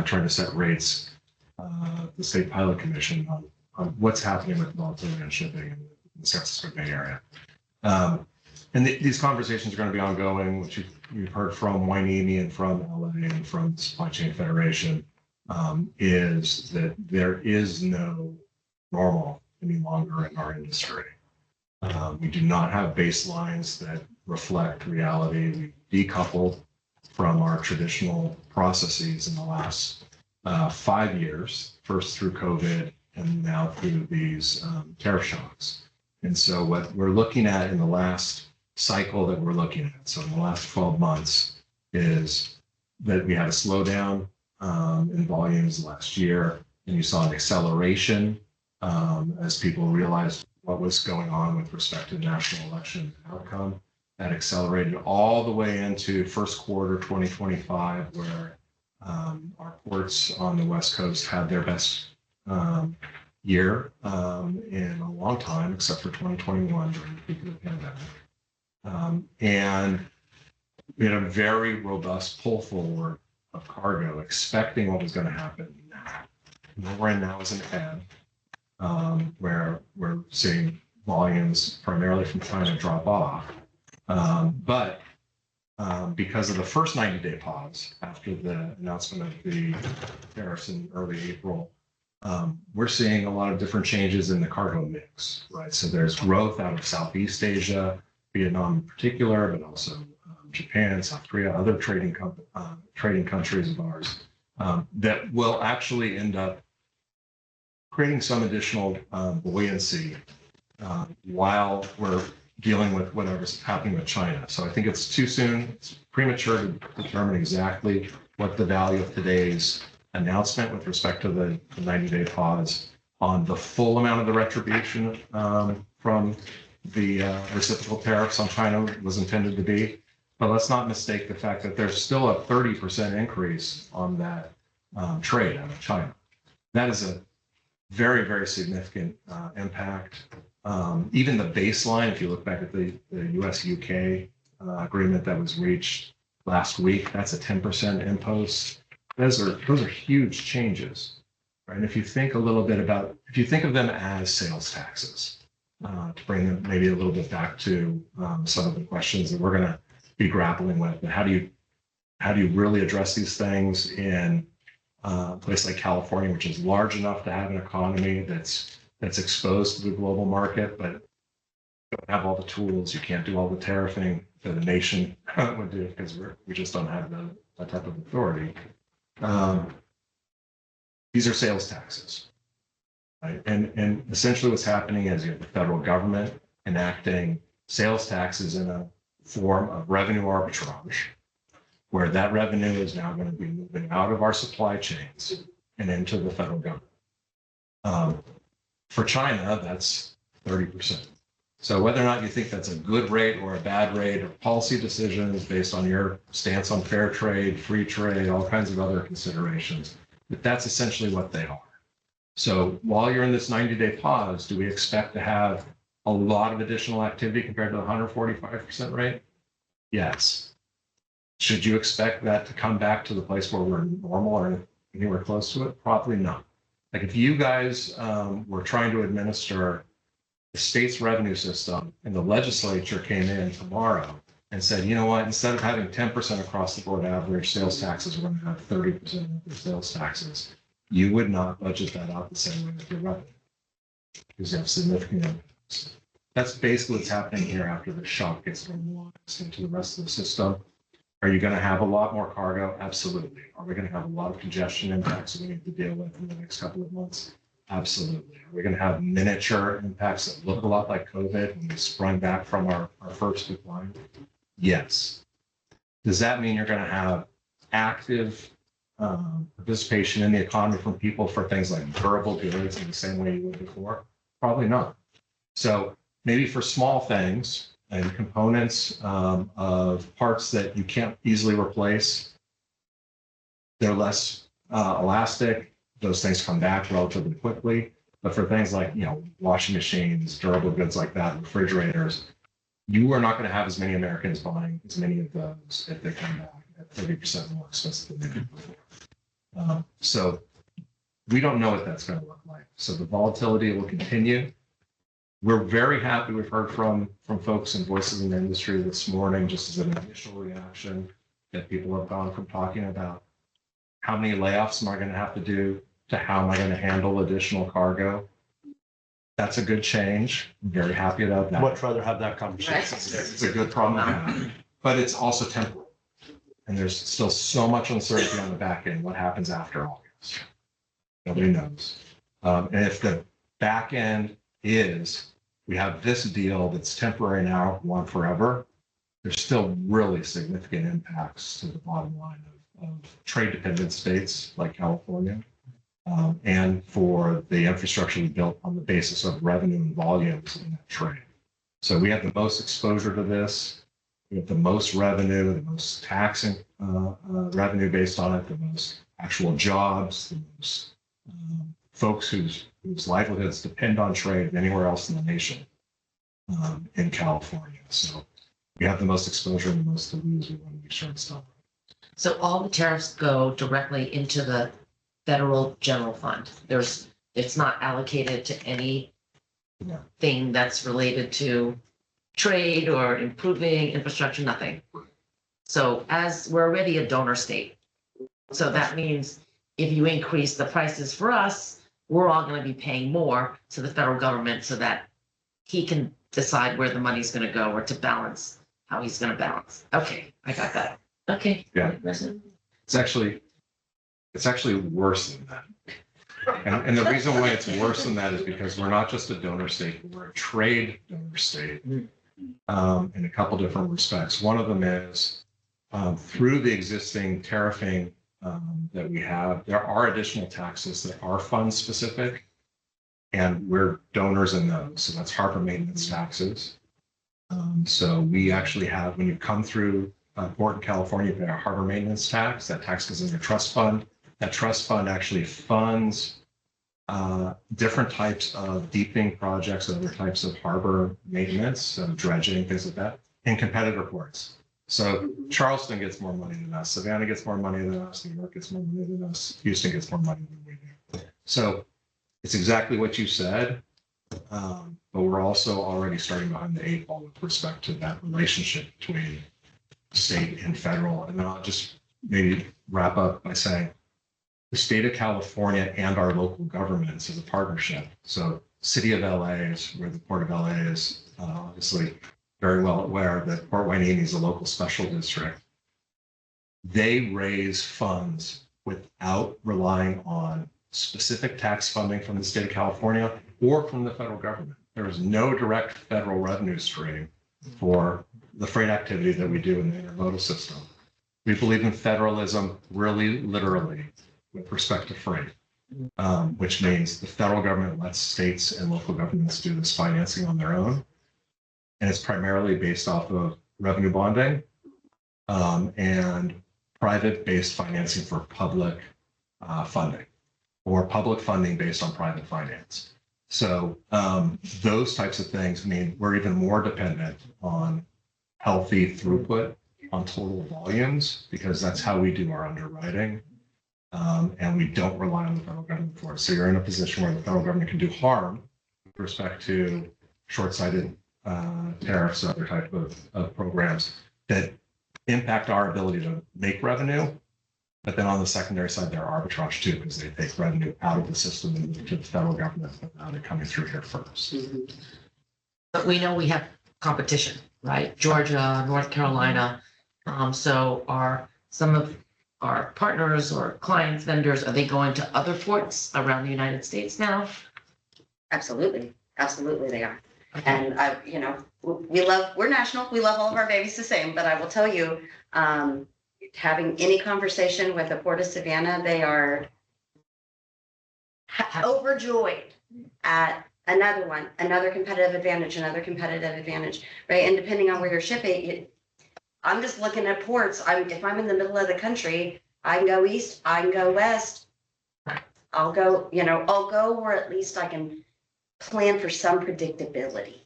trying to set rates, the State Pilot Commission on what's happening with volatility and shipping in the San Francisco Bay Area. these conversations are going to be ongoing, which you've heard from Weinemi and from LA and from the Supply Chain Federation, is that there is no normal any longer in our industry. We do not have baselines that reflect reality. We decoupled from our traditional processes in the last 5 years, first through COVID and now through these tariff shocks. And so what we're looking at in the last cycle that we're looking at, so in the last 12 months, is that we had a slowdown in volumes last year, and you saw an acceleration as people realized what was going on with respect to the national election outcome. That accelerated all the way into first quarter 2025, where our ports on the West Coast had their best year in a long time, except for 2021 during the peak of the pandemic. And we had a very robust pull forward of cargo, expecting what was going to happen now. What we're in now is an ebb, where we're seeing volumes primarily from China drop off. But because of the first 90-day pause after the announcement of the tariffs in early April, we're seeing a lot of different changes in the cargo mix, right? So there's growth out of Southeast Asia, Vietnam in particular, but also Japan, South Korea, other trading countries of ours, that will actually end up creating some additional buoyancy while we're dealing with whatever's happening with China. So I think it's too soon, it's premature to determine exactly what the value of today's announcement with respect to the 90-day pause on the full amount of the retribution from the reciprocal tariffs on China was intended to be. But let's not mistake the fact that there's still a 30% increase on that trade out of China. That is a very, very significant impact. Even the baseline, if you look back at the US-UK agreement that was reached last week, that's a 10% impost. Those are huge changes, right? And if you think a little bit about, if you think of them as sales taxes, to bring them maybe a little bit back to some of the questions that we're going to be grappling with, but how do you really address these things in a place like California, which is large enough to have an economy that's exposed to the global market, but don't have all the tools. You can't do all the tariffing that a nation would do because we just don't have that type of authority. These are sales taxes, right? And essentially what's happening is you have the federal government enacting sales taxes in a form of revenue arbitrage, where that revenue is now going to be moving out of our supply chains and into the federal government. For China, that's 30%. So whether or not you think that's a good rate or a bad rate, or policy decisions based on your stance on fair trade, free trade, all kinds of other considerations, but that's essentially what they are. So while you're in this 90-day pause, do we expect to have a lot of additional activity compared to the 145% rate? Yes. Should you expect that to come back to the place where we're normal or anywhere close to it? Probably not. Like if you guys were trying to administer the state's revenue system and the legislature came in tomorrow and said, you know what, instead of having 10% across the board average sales taxes, we're going to have 30% of the sales taxes, you would not budget that out the same way with your revenue because you have significant impacts. That's basically what's happening here after the shock gets normalized into the rest of the system. Are you going to have a lot more cargo? Absolutely. Are we going to have a lot of congestion impacts that we need to deal with in the next couple of months? Absolutely. Are we going to have miniature impacts that look a lot like COVID when we sprung back from our first decline? Yes. Does that mean you're going to have active participation in the economy from people for things like durable goods in the same way you would before? Probably not. So maybe for small things and components of parts that you can't easily replace, they're less elastic. Those things come back relatively quickly. But for things like, washing machines, durable goods like that, refrigerators, you are not going to have as many Americans buying as many of those if they come back at 30% more expensive than they did before. So we don't know what that's going to look like. So the volatility will continue. We're very happy. We've heard from folks and voices in the industry this morning, just as an initial reaction, that people have gone from talking about how many layoffs am I going to have to do to how am I going to handle additional cargo. That's a good change. I'm very happy about that. Much rather have that conversation. It's a good problem to have, but it's also temporal. And there's still so much uncertainty on the back end. What happens after August? Nobody knows. And if the back end is, we have this deal that's temporary now, one forever, there's still really significant impacts to the bottom line of trade dependent states like California. And for the infrastructure we built on the basis of revenue and volumes in that trade. So we have the most exposure to this. We have the most revenue, the most taxing revenue based on it, the most actual jobs, the most folks whose livelihoods depend on trade anywhere else in the nation in California. So we have the most exposure and the most to lose. We want to make sure it's done. So all the tariffs go directly into the federal general fund. It's not allocated to any thing that's related to trade or improving infrastructure, nothing. So as we're already a donor state, so that means if you increase the prices for us, we're all going to be paying more to the federal government so that he can decide where the money's going to go or to balance how he's going to balance. Okay, I got that. Okay. Yeah. It's actually worse than that. And the reason why it's worse than that is because we're not just a donor state, we're a trade donor state in a couple different respects. One of them is through the existing tariffing that we have, there are additional taxes that are fund specific, and we're donors in those. So that's harbor maintenance taxes. So we actually have, when you come through port in California, you pay a harbor maintenance tax. That tax goes into a trust fund. That trust fund actually funds different types of deepening projects and other types of harbor maintenance, so dredging, things like that, in competitor ports. So Charleston gets more money than us, Savannah gets more money than us, New York gets more money than us, Houston gets more money than we do. So it's exactly what you said, but we're also already starting behind the eight ball with respect to that relationship between state and federal. And then I'll just maybe wrap up by saying, the state of California and our local governments is a partnership. So city of LA is where the Port of LA is obviously very well aware that Port Hueneme is a local special district. They raise funds without relying on specific tax funding from the state of California or from the federal government. There is no direct federal revenue stream for the freight activity that we do in the intermodal system. We believe in federalism really literally with respect to freight, which means the federal government lets states and local governments do this financing on their own. And it's primarily based off of revenue bonding and private-based financing for public funding or public funding based on private finance. So those types of things mean we're even more dependent on healthy throughput on total volumes because that's how we do our underwriting. And we don't rely on the federal government for it. So you're in a position where the federal government can do harm with respect to short-sighted tariffs, other type of programs that impact our ability to make revenue. But then on the secondary side, they're arbitrage too, because they take revenue out of the system and move it to the federal government without it coming through here first. But we know we have competition, right? Georgia, North Carolina. So are some of our partners or clients, vendors, are they going to other ports around the United States now? Absolutely. Absolutely they are. And we're national. We love all of our babies the same, but I will tell you, having any conversation with the Port of Savannah, they are overjoyed at another competitive advantage, right? And depending on where you're shipping, I'm just looking at ports. If I'm in the middle of the country, I can go east, I can go west. I'll go where at least I can plan for some predictability,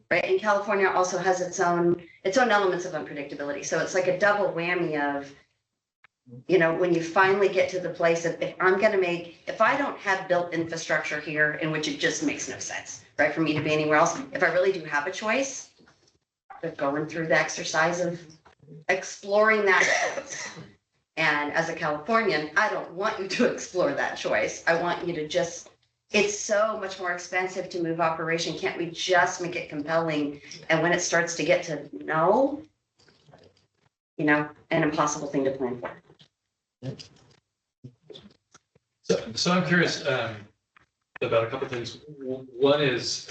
right? And California also has its own elements of unpredictability. So it's like a double whammy of You know, when you finally get to the place of, if I don't have built infrastructure here, in which it just makes no sense, right, for me to be anywhere else, if I really do have a choice, they're going through the exercise of exploring that choice. And as a Californian, I don't want you to explore that choice. I want you to just, it's so much more expensive to move operation. Can't we just make it compelling? And when it starts to get to no, you know, an impossible thing to plan for. So I'm curious about a couple of things. One is,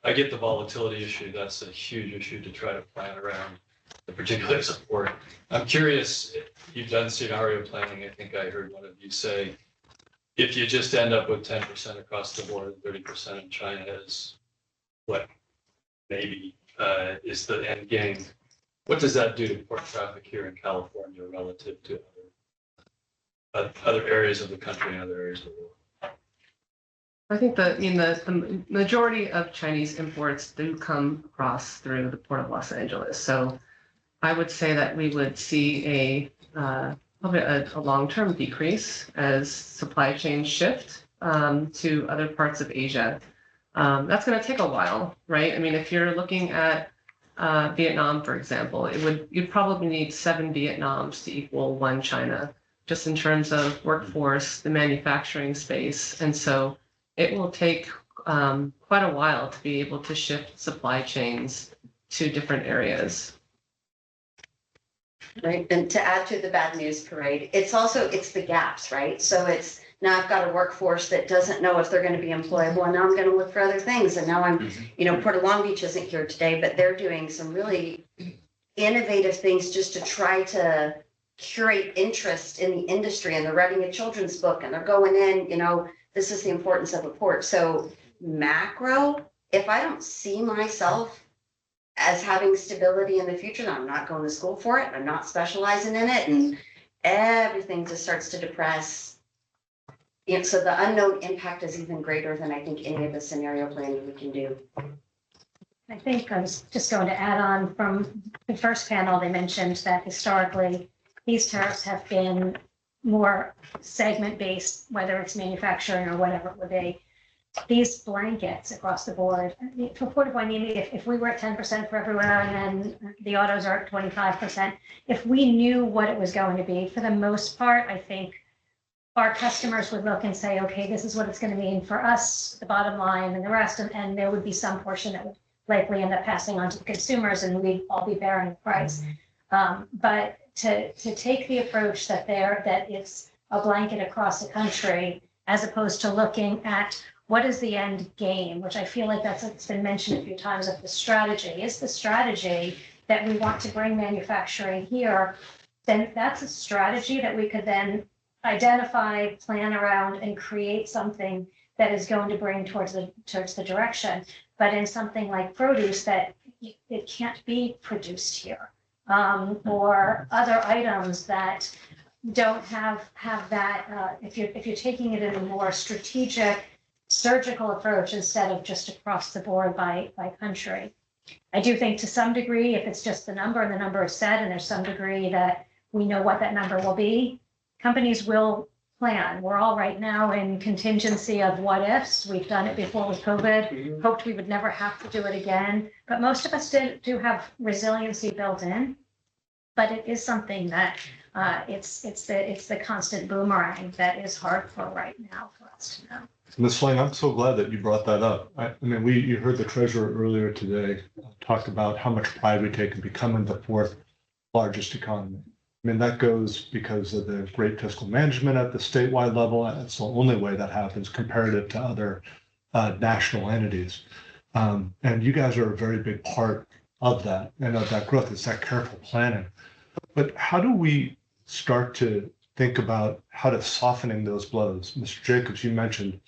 I get the volatility issue. That's a huge issue to try to plan around the particular support. I'm curious, you've done scenario planning. I think I heard one of you say, if you just end up with 10% across the board, 30% in China is what maybe is the end game. What does that do to port traffic here in California relative to other areas of the country and other areas of the world? I think the majority of Chinese imports do come across through the Port of Los Angeles. So I would say that we would see probably a long-term decrease as supply chains shift to other parts of Asia. That's going to take a while, right? I mean, if you're looking at Vietnam, for example, you'd probably need 7 Vietnams to equal 1 China, just in terms of workforce, the manufacturing space. And so it will take quite a while to be able to shift supply chains to different areas. Right, and to add to the bad news parade, it's the gaps, right? So it's, now I've got a workforce that doesn't know if they're going to be employable, and now I'm going to look for other things. And now I'm, you know, Port of Long Beach isn't here today, but they're doing some really innovative things just to try to curate interest in the industry. And they're writing a children's book, and they're going in, you know, this is the importance of a port. So macro, if I don't see myself as having stability in the future, then I'm not going to school for it, I'm not specializing in it, and everything just starts to depress. You know, so the unknown impact is even greater than I think any of the scenario planning we can do. I think I was just going to add on from the first panel, they mentioned that historically, these tariffs have been more segment-based, whether it's manufacturing or whatever it would be. These blankets across the board, for Port of Hueneme, if we were at 10% for everywhere and then the autos are at 25%, if we knew what it was going to be, for the most part, I think our customers would look and say, okay, this is what it's going to mean for us, the bottom line and the rest, and there would be some portion that would likely end up passing on to the consumers and we'd all be bearing the price. But to take the approach that it's a blanket across the country, as opposed to looking at what is the end game, which I feel like it's been mentioned a few times, of the strategy. Is the strategy that we want to bring manufacturing here, then that's a strategy that we could then identify, plan around, and create something that is going to bring towards the direction. But in something like produce, that it can't be produced here, or other items that don't have that. If you're taking it in a more strategic, surgical approach instead of just across the board by country. I do think to some degree, if it's just the number and the number is set and there's some degree that we know what that number will be, companies will plan. We're all right now in contingency of what ifs. We've done it before with COVID, hoped we would never have to do it again. But most of us do have resiliency built in, but it is something that it's the constant boomerang that is hard for right now for us to know. Ms. Lane, I'm so glad that you brought that up. I mean, you heard the treasurer earlier today talk about how much pride we take in becoming the 4th largest economy. I mean, that goes because of the great fiscal management at the statewide level. It's the only way that happens comparative to other national entities. And you guys are a very big part of that and of that growth. It's that careful planning. But how do we start to think about how to softening those blows? Mr. Jacobs, you mentioned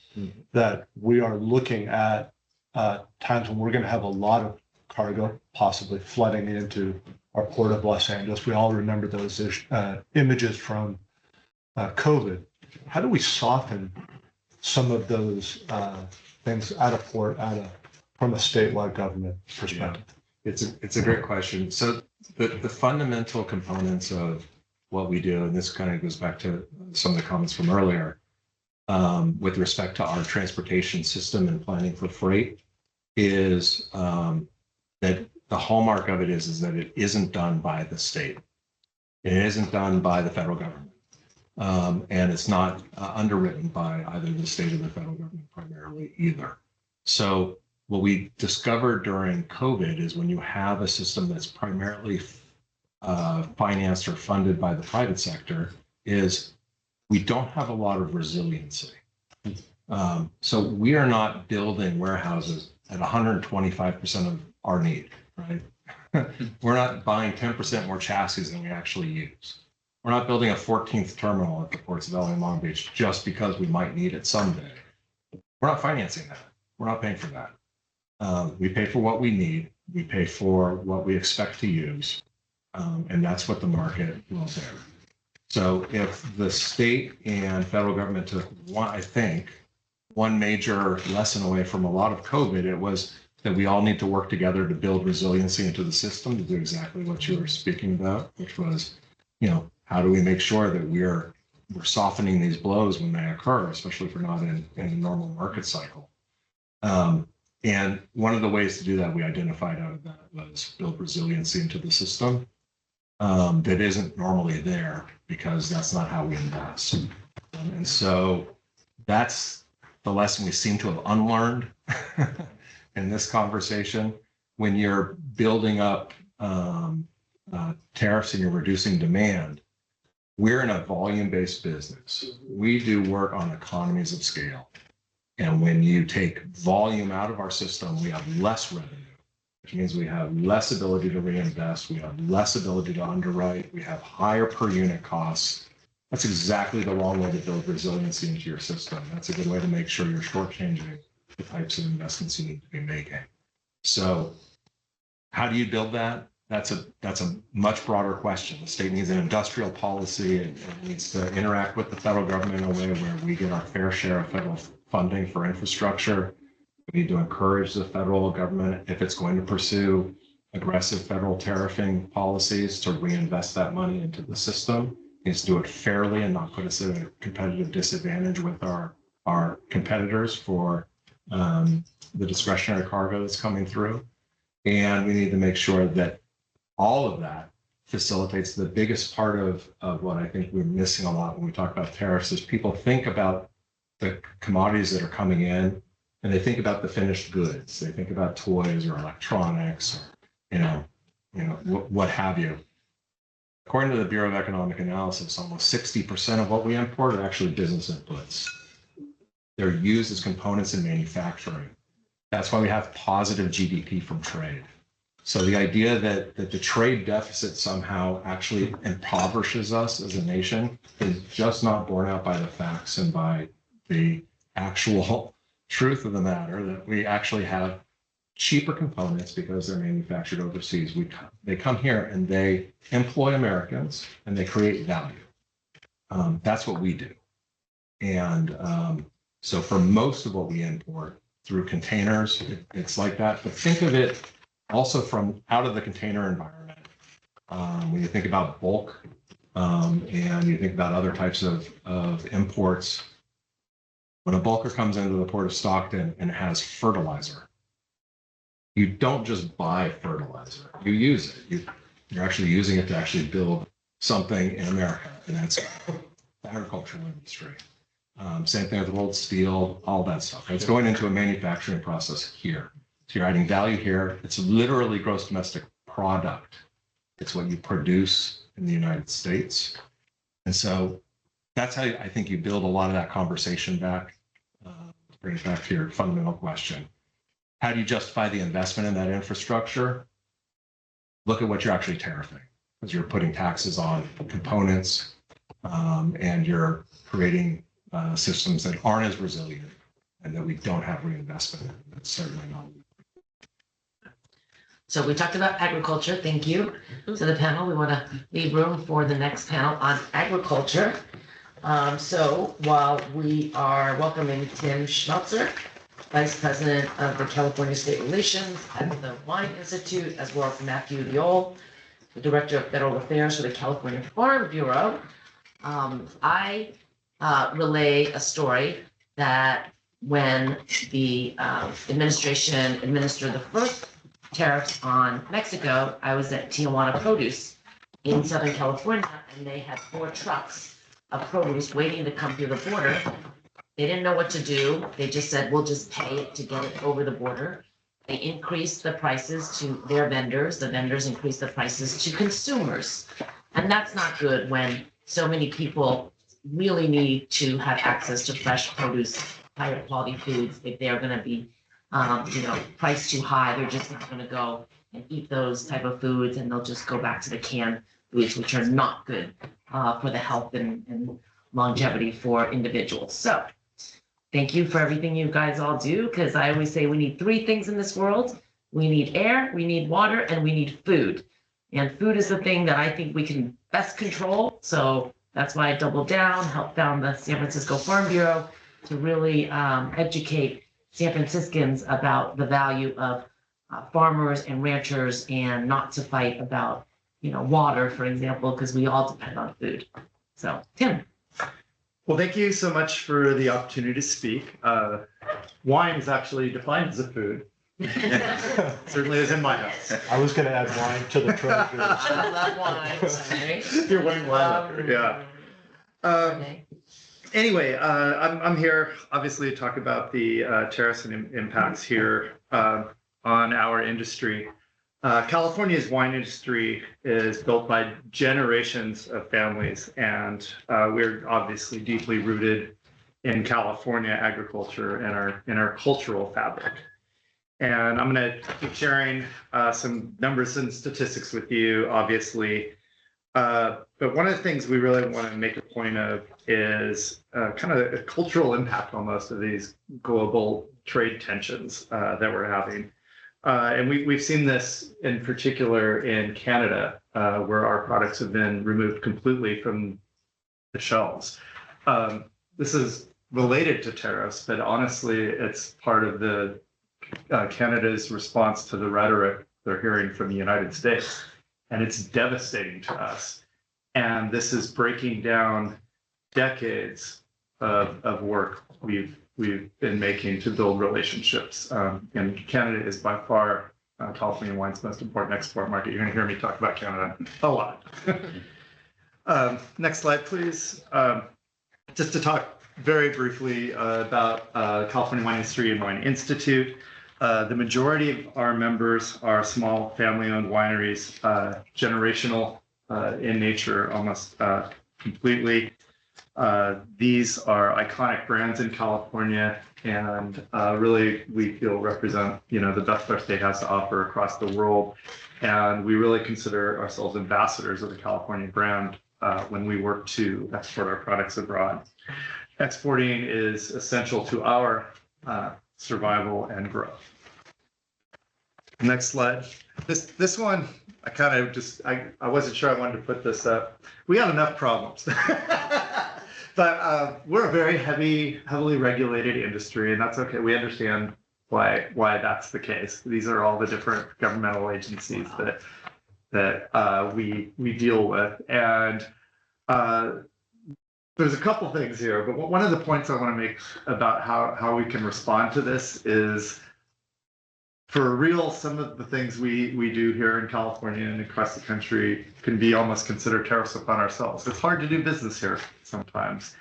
that we are looking at times when we're going to have a lot of cargo possibly flooding into our Port of Los Angeles. We all remember those images from COVID. How do we soften some of those things out of port, from a statewide government perspective? It's a great question. So the fundamental components of what we do, and this kind of goes back to some of the comments from earlier, with respect to our transportation system and planning for freight, is that the hallmark of it is that it isn't done by the state. It isn't done by the federal government. And it's not underwritten by either the state or the federal government primarily either. So what we discovered during COVID is when you have a system that's primarily financed or funded by the private sector, is we don't have a lot of resiliency. So we are not building warehouses at 125% of our need, right? We're not buying 10% more chassis than we actually use. We're not building a 14th terminal at the ports of LA and Long Beach just because we might need it someday. We're not financing that. We're not paying for that. We pay for what we need. We pay for what we expect to use. And that's what the market will do. So if the state and federal government took one, I think, one major lesson away from a lot of COVID, it was that we all need to work together to build resiliency into the system to do exactly what you were speaking about, which was, how do we make sure that we're softening these blows when they occur, especially if we're not in a normal market cycle. And one of the ways to do that we identified out of that was build resiliency into the system that isn't normally there, because that's not how we invest. And so that's the lesson we seem to have unlearned in this conversation. When you're building up tariffs and you're reducing demand, we're in a volume-based business. We do work on economies of scale. And when you take volume out of our system, we have less revenue, which means we have less ability to reinvest. We have less ability to underwrite. We have higher per unit costs. That's exactly the wrong way to build resiliency into your system. That's a good way to make sure you're shortchanging the types of investments you need to be making. So how do you build that? That's a much broader question. The state needs an industrial policy. It needs to interact with the federal government in a way where we get our fair share of federal funding for infrastructure. We need to encourage the federal government, if it's going to pursue aggressive federal tariffing policies, to reinvest that money into the system. It needs to do it fairly and not put us at a competitive disadvantage with our competitors for the discretionary cargo that's coming through. And we need to make sure that all of that facilitates the biggest part of what I think we're missing a lot when we talk about tariffs is people think about the commodities that are coming in and they think about the finished goods. They think about toys or electronics, or, what have you. According to the Bureau of Economic Analysis, almost 60% of what we import are actually business inputs. They're used as components in manufacturing. That's why we have positive GDP from trade. So the idea that the trade deficit somehow actually impoverishes us as a nation is just not borne out by the facts and by the actual truth of the matter, that we actually have cheaper components because they're manufactured overseas. They come here and they employ Americans and they create value. That's what we do. And so for most of what we import through containers, it's like that. But think of it also from out of the container environment. When you think about bulk and you think about other types of imports, when a bulker comes into the port of Stockton and has fertilizer, you don't just buy fertilizer, you use it. You're actually using it to actually build something in America, and that's the agricultural industry. Same thing with rolled steel, all that stuff. It's going into a manufacturing process here. So you're adding value here. It's literally gross domestic product. It's what you produce in the United States. And so that's how I think you build a lot of that conversation back. Bring it back to your fundamental question. How do you justify the investment in that infrastructure? Look at what you're actually tariffing, because you're putting taxes on components and you're creating systems that aren't as resilient and that we don't have reinvestment in. That's certainly not. So we talked about agriculture. Thank you to the panel. We want to leave room for the next panel on agriculture. So while we are welcoming Tim Schmelzer, Vice President of the California State Relations at the Wine Institute, as well as Matthew Liol, the Director of Federal Affairs for the California Farm Bureau. I relay a story that when the administration administered the first tariffs on Mexico, I was at Tijuana Produce in Southern California, and they had 4 trucks of produce waiting to come through the border. They didn't know what to do. They just said, we'll just pay it to get it over the border. They increased the prices to their vendors. The vendors increased the prices to consumers. And that's not good when so many people really need to have access to fresh produce, higher quality foods. If they're going to be, priced too high, they're just not going to go and eat those type of foods, and they'll just go back to the canned foods, which are not good for the health and longevity for individuals. So thank you for everything you guys all do, because I always say we need 3 things in this world. We need air, we need water, and we need food. And food is the thing that I think we can best control. So that's why I doubled down, helped down the San Francisco Farm Bureau to really educate San Franciscans about the value of farmers and ranchers, and not to fight about, water, for example, because we all depend on food. So, Tim. Well, thank you so much for the opportunity to speak. Wine is actually defined as a food. Certainly is in my house. I was going to add wine to the treasure. I love wine. Sorry. You're winning wine lover, yeah. Anyway, I'm here obviously to talk about the tariffs and impacts here on our industry. California's wine industry is built by generations of families, and we're obviously deeply rooted in California agriculture and our cultural fabric. And I'm going to keep sharing some numbers and statistics with you, obviously. But one of the things we really want to make a point of is kind of a cultural impact almost of these global trade tensions that we're having. And we've seen this in particular in Canada, where our products have been removed completely from the shelves. This is related to tariffs, but honestly, it's part of the Canada's response to the rhetoric they're hearing from the United States. And it's devastating to us. And this is breaking down decades of work we've been making to build relationships. And Canada is by far California wine's most important export market. You're going to hear me talk about Canada a lot. Next slide, please. Just to talk very briefly about California Wine Industry and Wine Institute. The majority of our members are small family-owned wineries, generational in nature, almost completely. These are iconic brands in California, and really we feel represent, the best our state has to offer across the world. And we really consider ourselves ambassadors of the California brand when we work to export our products abroad. Exporting is essential to our survival and growth. Next slide. This one, I kind of just, I wasn't sure I wanted to put this up. We got enough problems. But we're a very heavily regulated industry, and that's okay. We understand why that's the case. These are all the different governmental agencies that we deal with. And there's a couple things here, but one of the points I want to make about how we can respond to this is, for real, some of the things we do here in California and across the country can be almost considered tariffs upon ourselves. It's hard to do business here sometimes.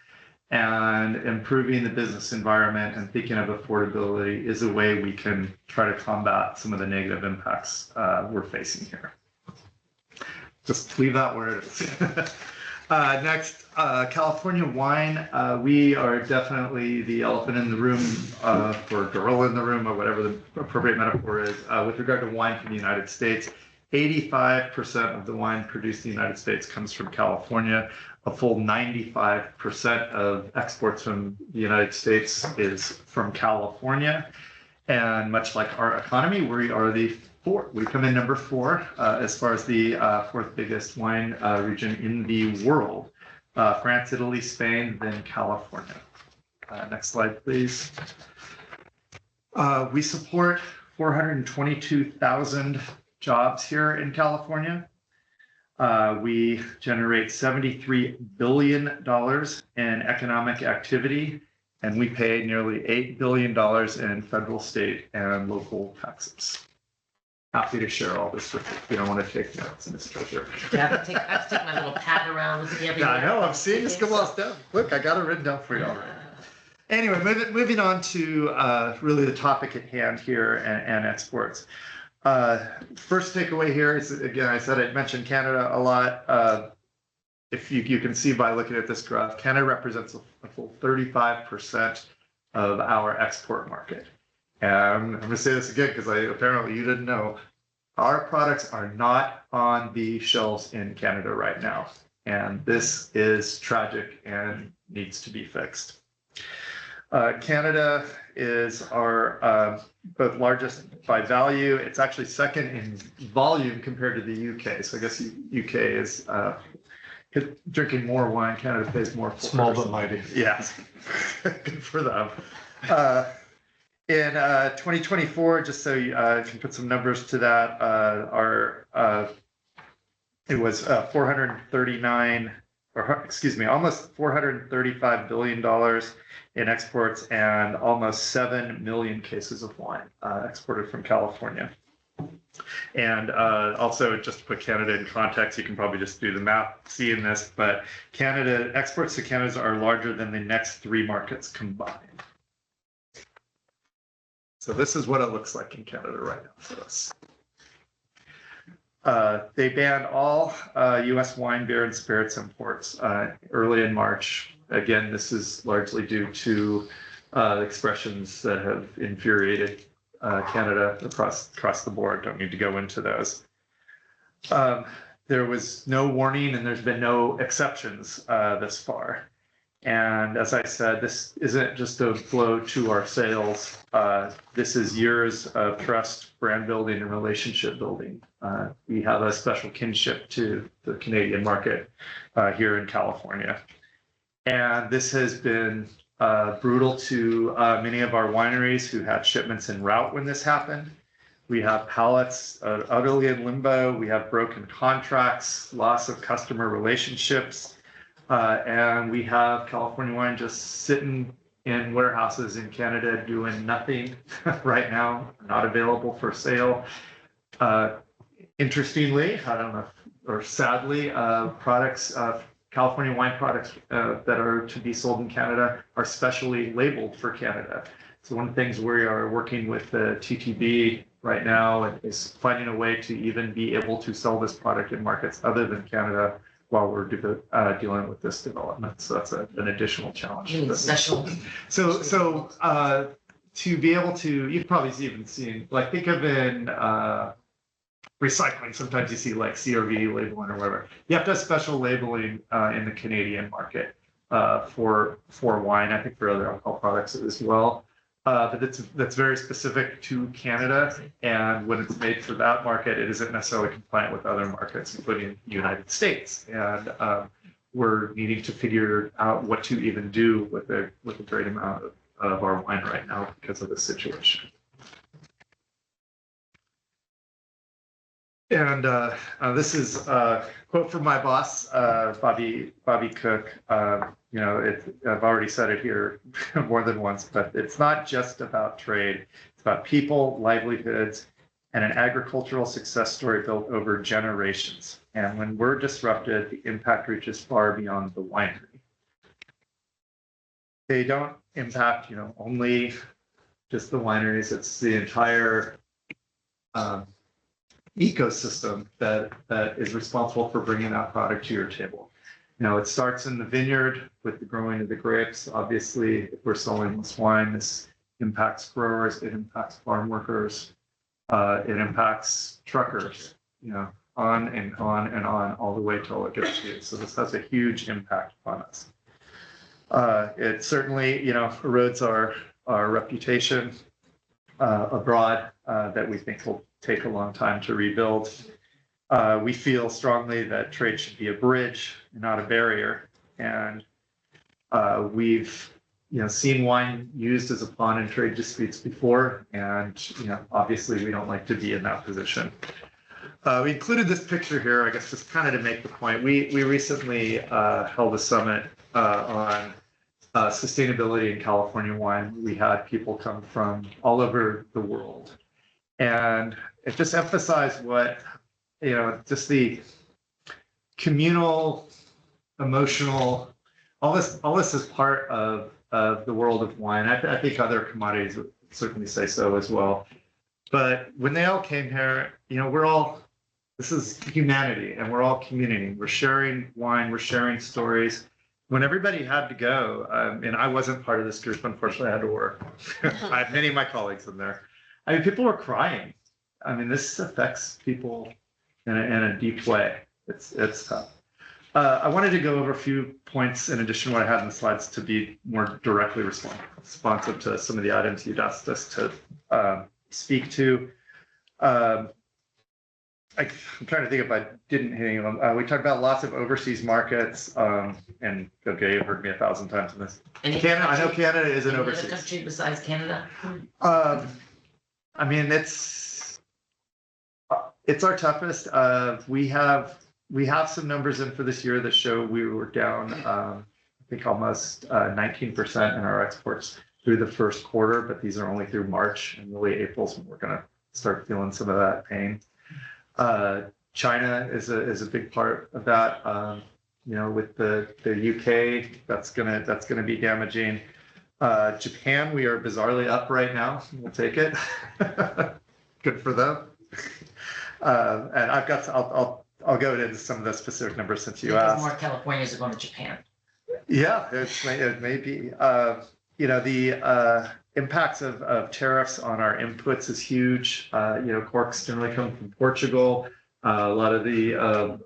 And improving the business environment and thinking of affordability is a way we can try to combat some of the negative impacts we're facing here. Just leave that where it is. Next, California wine. We are definitely the elephant in the room, or gorilla in the room, or whatever the appropriate metaphor is, with regard to wine from the United States. 85% of the wine produced in the United States comes from California. A full 95% of exports from the United States is from California. And much like our economy, we are we come in number 4 as far as the 4th biggest wine region in the world. France, Italy, Spain, then California. Next slide, please. We support 422,000 jobs here in California. We generate $73 billion in economic activity, and we pay nearly $8 billion in federal, state, and local taxes. Happy to share all this with you if you don't want to take notes, Ms. Treasurer. I have to take my little pad around with me everywhere. Yeah, I know, I'm seeing you scribble all down. Look, I got it written down for you already. Anyway, moving on to really the topic at hand here and exports. First takeaway here is, again, I said I'd mentioned Canada a lot. If you can see by looking at this graph, Canada represents a full 35% of our export market. And I'm going to say this again because apparently you didn't know. Our products are not on the shelves in Canada right now. And this is tragic and needs to be fixed. Canada is our both largest by value. It's actually second in volume compared to the UK. So I guess UK is drinking more wine. Canada pays more for Small but mighty. Yes, good for them. In 2024, just so you can put some numbers to that, it was 439, or excuse me, almost $435 billion in exports and almost 7 million cases of wine exported from California. And also, just to put Canada in context, you can probably just do the math seeing this, but Canada, exports to Canada are larger than the next 3 markets combined. So this is what it looks like in Canada right now for us. They banned all US wine, beer, and spirits imports early in March. Again, this is largely due to expressions that have infuriated Canada across the board. Don't need to go into those. There was no warning and there's been no exceptions this far. And as I said, this isn't just a blow to our sales. This is years of trust, brand building, and relationship building. We have a special kinship to the Canadian market here in California. And this has been brutal to many of our wineries who had shipments en route when this happened. We have pallets utterly in limbo. We have broken contracts, loss of customer relationships. And we have California wine just sitting in warehouses in Canada doing nothing right now, not available for sale. Interestingly, I don't know, or sadly, California wine products that are to be sold in Canada are specially labeled for Canada. So one of the things we are working with the TTB right now is finding a way to even be able to sell this product in markets other than Canada while we're dealing with this development. So that's an additional challenge. Special. So to be able to, you've probably even seen, like, think of in recycling, sometimes you see like CRV labeling or whatever. You have to have special labeling in the Canadian market for wine, I think for other alcohol products as well. But that's very specific to Canada, and when it's made for that market, it isn't necessarily compliant with other markets, including the United States. And we're needing to figure out what to even do with a great amount of our wine right now because of this situation. And this is a quote from my boss, Bobby Cook. I've already said it here more than once, but it's not just about trade. It's about people, livelihoods, and an agricultural success story built over generations. And when we're disrupted, the impact reaches far beyond the winery. They don't impact, only just the wineries. It's the entire ecosystem that is responsible for bringing that product to your table. It starts in the vineyard with the growing of the grapes. Obviously, if we're selling this wine, this impacts growers, it impacts farm workers, it impacts truckers, on and on and on, all the way till it gets to you. So this has a huge impact upon us. It certainly, erodes our reputation abroad that we think will take a long time to rebuild. We feel strongly that trade should be a bridge, not a barrier. And we've seen wine used as a pawn in trade disputes before. And obviously we don't like to be in that position. We included this picture here, I guess, just kind of to make the point. We recently held a summit on sustainability in California wine. We had people come from all over the world. And it just emphasized what, just the communal, emotional, all this is part of the world of wine. I think other commodities would certainly say so as well. But when they all came here, this is humanity and we're all community. We're sharing wine, we're sharing stories. When everybody had to go, and I wasn't part of this group, unfortunately, I had to work. I had many of my colleagues in there. I mean, people were crying. I mean, this affects people in a deep way. It's tough. I wanted to go over a few points in addition to what I had in the slides to be more directly responsive to some of the items you'd asked us to speak to. I'm trying to think if I didn't hit any of them. We talked about lots of overseas markets, and okay, you've heard me 1,000 times in this. Canada, I know Canada is an overseas. Any other country besides Canada? I mean, it's our toughest. We have some numbers in for this year that show we were down, I think almost 19% in our exports through the first quarter, but these are only through March, and really April's when we're going to start feeling some of that pain. China is a big part of that. With the UK, that's gonna be damaging. Japan, we are bizarrely up right now. We'll take it. Good for them. And I'll go into some of the specific numbers since you asked. More Californians are going to Japan. Yeah, it may be. The impacts of tariffs on our inputs is huge. Corks generally come from Portugal. A lot of the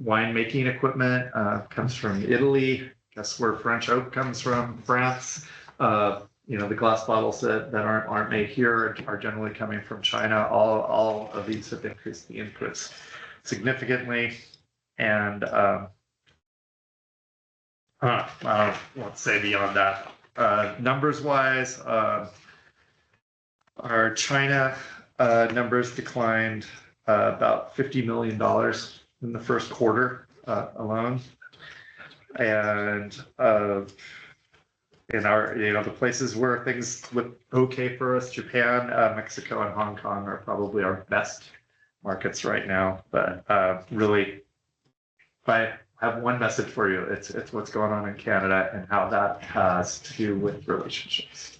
winemaking equipment comes from Italy. Guess where French oak comes from? France. The glass bottles that aren't made here are generally coming from China. All of these have increased the inputs significantly. And I don't know what to say beyond that. Numbers wise, our China numbers declined about $50 million in the first quarter alone. And in our, the places where things look okay for us, Japan, Mexico, and Hong Kong are probably our best markets right now. But really, if I have one message for you, it's what's going on in Canada and how that has to do with relationships.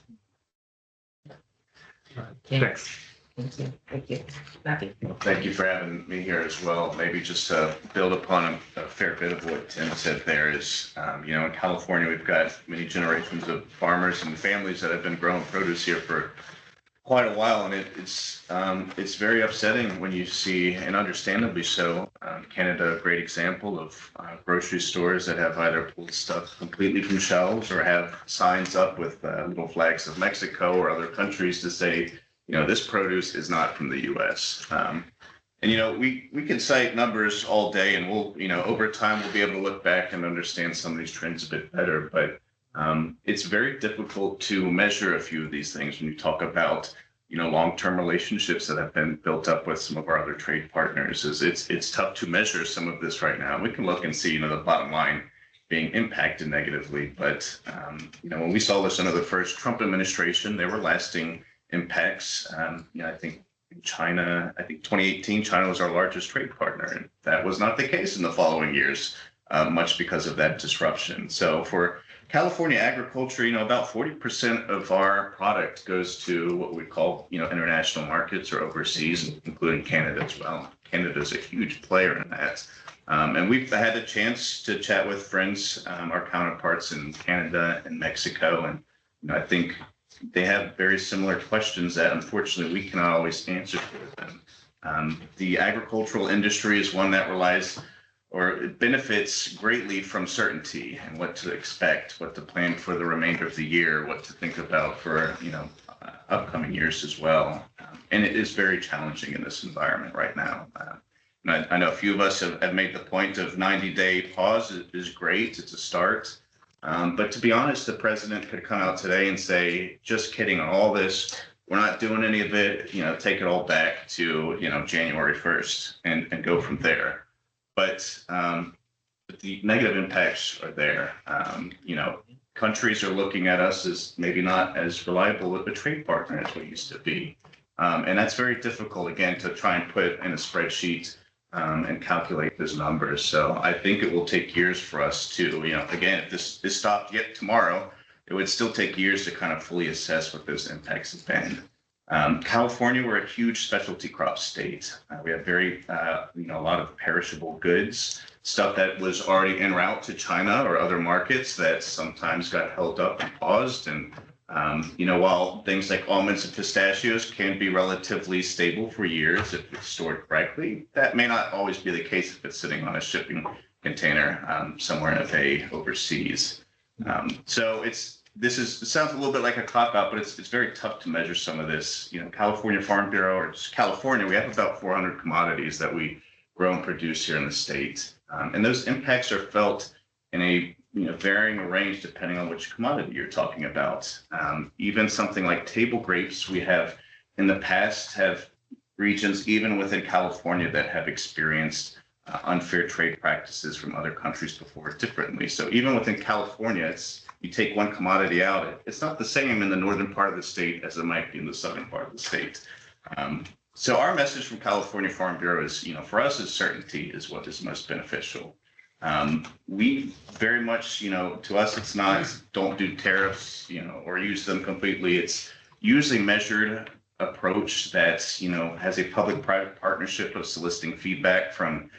Thanks. Thank you. Matthew. Well, thank you for having me here as well. Maybe just to build upon a fair bit of what Tim said there is, in California, we've got many generations of farmers and families that have been growing produce here for quite a while. And it's very upsetting when you see, and understandably so, Canada, a great example of grocery stores that have either pulled stuff completely from shelves or have signs up with little flags of Mexico or other countries to say, this produce is not from the U.S. And we can cite numbers all day, and we'll, over time, we'll be able to look back and understand some of these trends a bit better. But it's very difficult to measure a few of these things when you talk about, long-term relationships that have been built up with some of our other trade partners. It's tough to measure some of this right now. We can look and see, the bottom line being impacted negatively. But when we saw this under the first Trump administration, there were lasting impacts. I think in China, 2018, China was our largest trade partner, and that was not the case in the following years, much because of that disruption. So for California agriculture, about 40% of our product goes to what we call, international markets or overseas, including Canada as well. Canada is a huge player in that. And we've had a chance to chat with friends, our counterparts in Canada and Mexico, and I think they have very similar questions that unfortunately we cannot always answer for them. The agricultural industry is one that relies or it benefits greatly from certainty and what to expect, what to plan for the remainder of the year, what to think about for upcoming years as well. And it is very challenging in this environment right now. I know a few of us have made the point of 90-day pause is great. It's a start. But to be honest, the president could come out today and say, just kidding on all this. we're not doing any of it, take it all back to, January 1st and go from there. But the negative impacts are there. Countries are looking at us as maybe not as reliable a trade partner as we used to be. And that's very difficult, again, to try and put in a spreadsheet and calculate those numbers. So I think it will take years for us to, again, if this stopped yet tomorrow, it would still take years to kind of fully assess what those impacts have been. California, we're a huge specialty crop state. We have a lot of perishable goods, stuff that was already en route to China or other markets that sometimes got held up and paused. And, while things like almonds and pistachios can be relatively stable for years if it's stored correctly, that may not always be the case if it's sitting on a shipping container somewhere in a bay overseas. So it sounds a little bit like a cop-out, but it's very tough to measure some of this. California Farm Bureau, or just California, we have about 400 commodities that we grow and produce here in the state. And those impacts are felt in a varying range depending on which commodity you're talking about. Even something like table grapes, we have in the past have regions even within California that have experienced unfair trade practices from other countries before differently. So even within California, you take one commodity out, it's not the same in the northern part of the state as it might be in the southern part of the state. So our message from California Farm Bureau is, for us, is certainty is what is most beneficial. We very much, to us, it's not don't do tariffs, or use them completely. It's usually measured approach that, has a public-private partnership of soliciting feedback from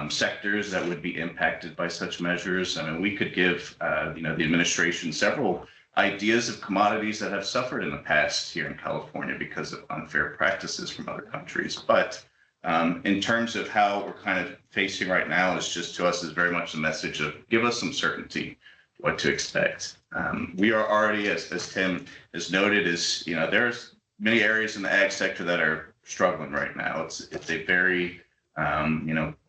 sectors that would be impacted by such measures. I mean, we could give, the administration several ideas of commodities that have suffered in the past here in California because of unfair practices from other countries. But in terms of how we're kind of facing right now, is just to us is very much the message of give us some certainty what to expect. We are already, as Tim has noted, there's many areas in the ag sector that are struggling right now. It's a very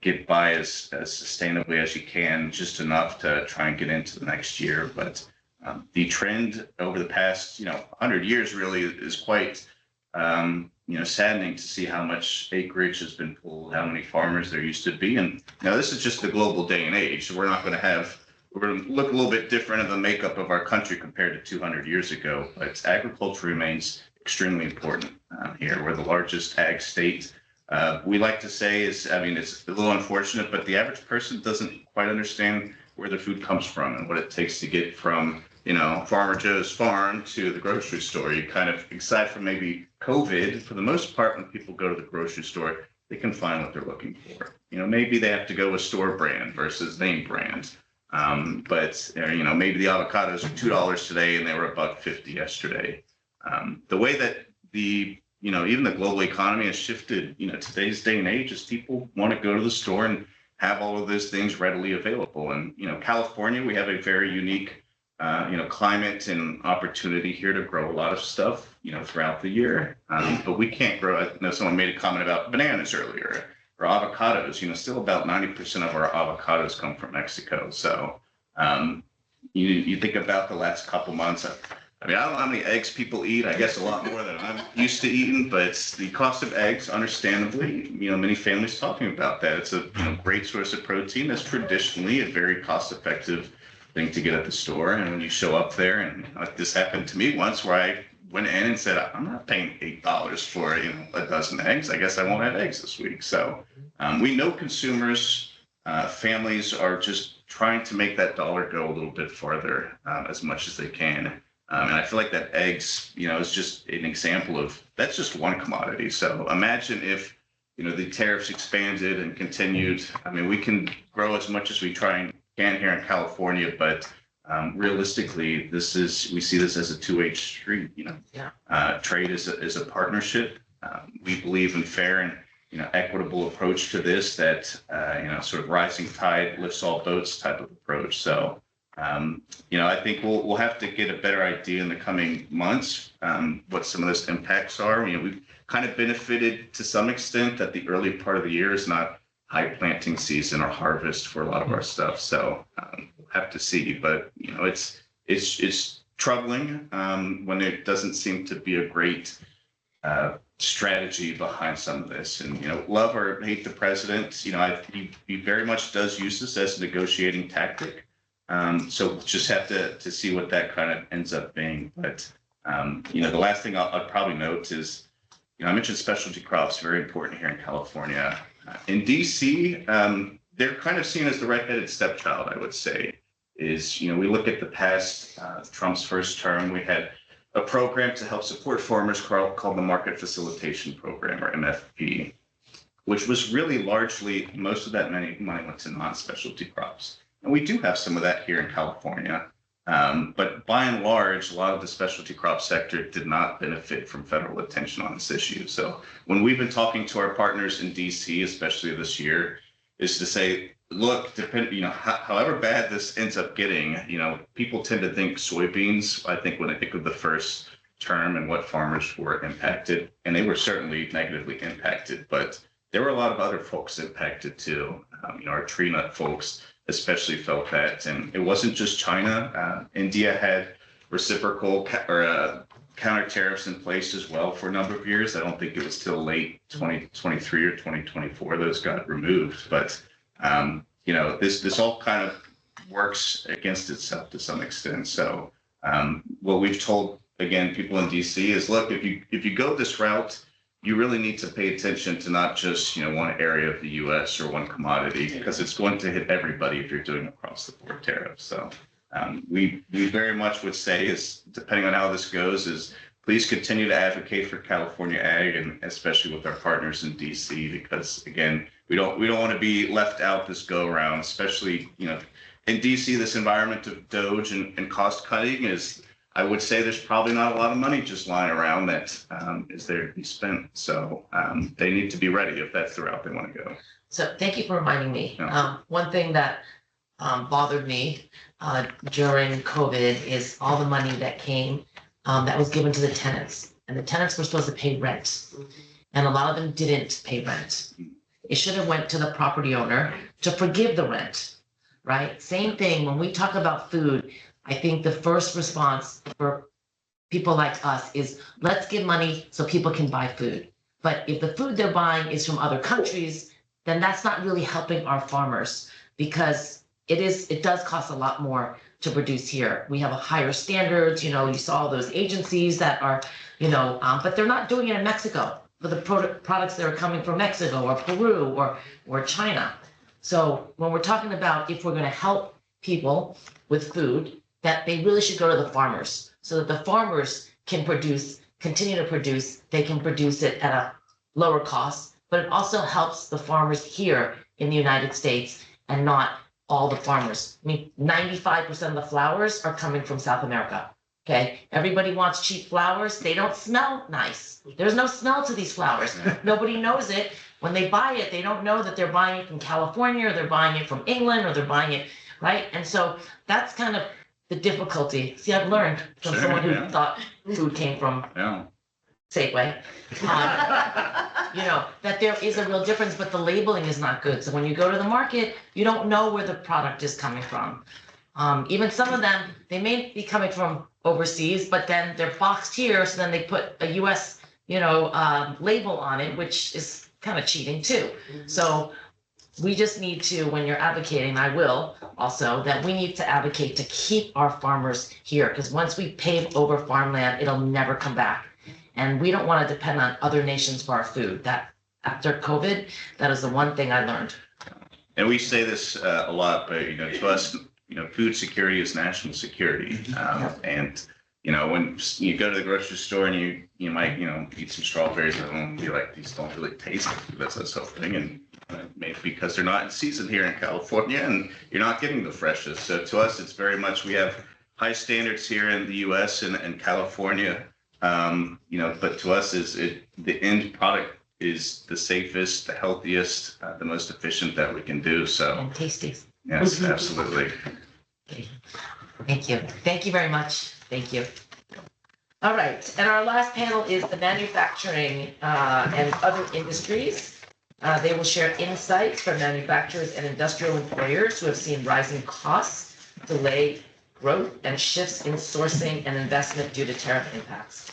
get by as sustainably as you can, just enough to try and get into the next year. But the trend over the past 100 years really is quite saddening to see how much acreage has been pulled, how many farmers there used to be. And this is just the global day and age. So we're going to look a little bit different in the makeup of our country compared to 200 years ago. But agriculture remains extremely important here. We're the largest ag state. We like to say it's a little unfortunate, but the average person doesn't quite understand where their food comes from and what it takes to get from, Farmer Joe's farm to the grocery store. You kind of, aside from maybe COVID, for the most part, when people go to the grocery store, they can find what they're looking for. Maybe they have to go with store brand versus name brand. But maybe the avocados are $2 today and they were $1.50 yesterday. The way that even the global economy has shifted, today's day and age is people want to go to the store and have all of those things readily available. And, California, we have a very unique, climate and opportunity here to grow a lot of stuff, throughout the year. But we can't grow. I know someone made a comment about bananas earlier or avocados, still about 90% of our avocados come from Mexico. So you think about the last couple months. I don't know how many eggs people eat. I guess a lot more than I'm used to eating, but the cost of eggs, understandably, many families talking about that. It's a great source of protein. That's traditionally a very cost-effective thing to get at the store. And when you show up there, and this happened to me once where I went in and said, I'm not paying $8 for, a dozen eggs. I guess I won't have eggs this week. So we know consumers, families are just trying to make that dollar go a little bit farther as much as they can. And I feel like that eggs, is just an example of, that's just one commodity. So imagine if, the tariffs expanded and continued. We can grow as much as we can here in California, but realistically, we see this as a two-way street. Trade is a partnership. We believe in fair and equitable approach to this. That sort of rising tide lifts all boats type of approach. So I think we'll have to get a better idea in the coming months what some of those impacts are. We've kind of benefited to some extent that the early part of the year is not high planting season or harvest for a lot of our stuff. So we'll have to see. But it's troubling when there doesn't seem to be a great strategy behind some of this. And, love or hate the president, he very much does use this as a negotiating tactic. So just have to see what that kind of ends up being. But, the last thing I'd probably note is, I mentioned specialty crops, very important here in California. In DC, they're kind of seen as the redheaded stepchild, I would say. We look at the past, Trump's first term, we had a program to help support farmers called the Market Facilitation Program, or MFP, which was really largely, most of that money went to non-specialty crops. And we do have some of that here in California. But by and large, a lot of the specialty crop sector did not benefit from federal attention on this issue. So when we've been talking to our partners in DC, especially this year, is to say, look, however bad this ends up getting, people tend to think soybeans. I think when I think of the first term and what farmers were impacted, and they were certainly negatively impacted, but there were a lot of other folks impacted too. Our tree nut folks especially felt that, and it wasn't just China. India had reciprocal counter tariffs in place as well for a number of years. I don't think it was till late 2023 or 2024 those got removed, but this all kind of works against itself to some extent. So what we've told, again, people in DC is, look, if you go this route, you really need to pay attention to not just one area of the U.S. or one commodity, because it's going to hit everybody if you're doing across the board tariffs. So we very much would say, is depending on how this goes, is please continue to advocate for California ag, and especially with our partners in DC, because again, we don't want to be left out this go around, especially in DC. This environment of DOGE and cost cutting is, I would say, there's probably not a lot of money just lying around that is there to be spent. So they need to be ready if that's the route they want to go. So thank you for reminding me. Yeah. One thing that bothered me during COVID is all the money that came that was given to the tenants, and the tenants were supposed to pay rent, and a lot of them didn't pay rent. It should have went to the property owner to forgive the rent, right? Same thing when we talk about food. I think the first response for people like us is, let's give money so people can buy food. But if the food they're buying is from other countries, then that's not really helping our farmers, because it does cost a lot more to produce here. We have a higher standards, you saw all those agencies that are, but they're not doing it in Mexico for the products that are coming from Mexico or Peru or China. So when we're talking about if we're going to help people with food, that they really should go to the farmers, so that the farmers can continue to produce, they can produce it at a lower cost, but it also helps the farmers here in the United States and not all the farmers. I mean, 95% of the flowers are coming from South America, okay? Everybody wants cheap flowers. They don't smell nice. There's no smell to these flowers. Nobody knows it. When they buy it, they don't know that they're buying it from California, or they're buying it from England, or they're buying it, right? And so that's kind of the difficulty. See, I've learned from someone who thought food came from Safeway, that there is a real difference, but the labeling is not good. So when you go to the market, you don't know where the product is coming from. Even some of them, they may be coming from overseas, but then they're boxed here, so then they put a US, label on it, which is kind of cheating too. So we just need to, when you're advocating, I will also, that we need to advocate to keep our farmers here, because once we pave over farmland, it'll never come back. And we don't want to depend on other nations for our food. That after COVID, that is the one thing I learned. And we say this a lot, but to us, food security is national security. And when you go to the grocery store and you might eat some strawberries at home and be like, these don't really taste like that's this whole thing, and maybe because they're not in season here in California and you're not getting the freshest. So to us, it's very much, we have high standards here in the U.S. and California. But to us, the end product is the safest, the healthiest, the most efficient that we can do. So and tasty. Yes, absolutely. Okay. Thank you. Thank you very much. Thank you. All right, and our last panel is the manufacturing and other industries. They will share insights from manufacturers and industrial employers who have seen rising costs delay growth and shifts in sourcing and investment due to tariff impacts.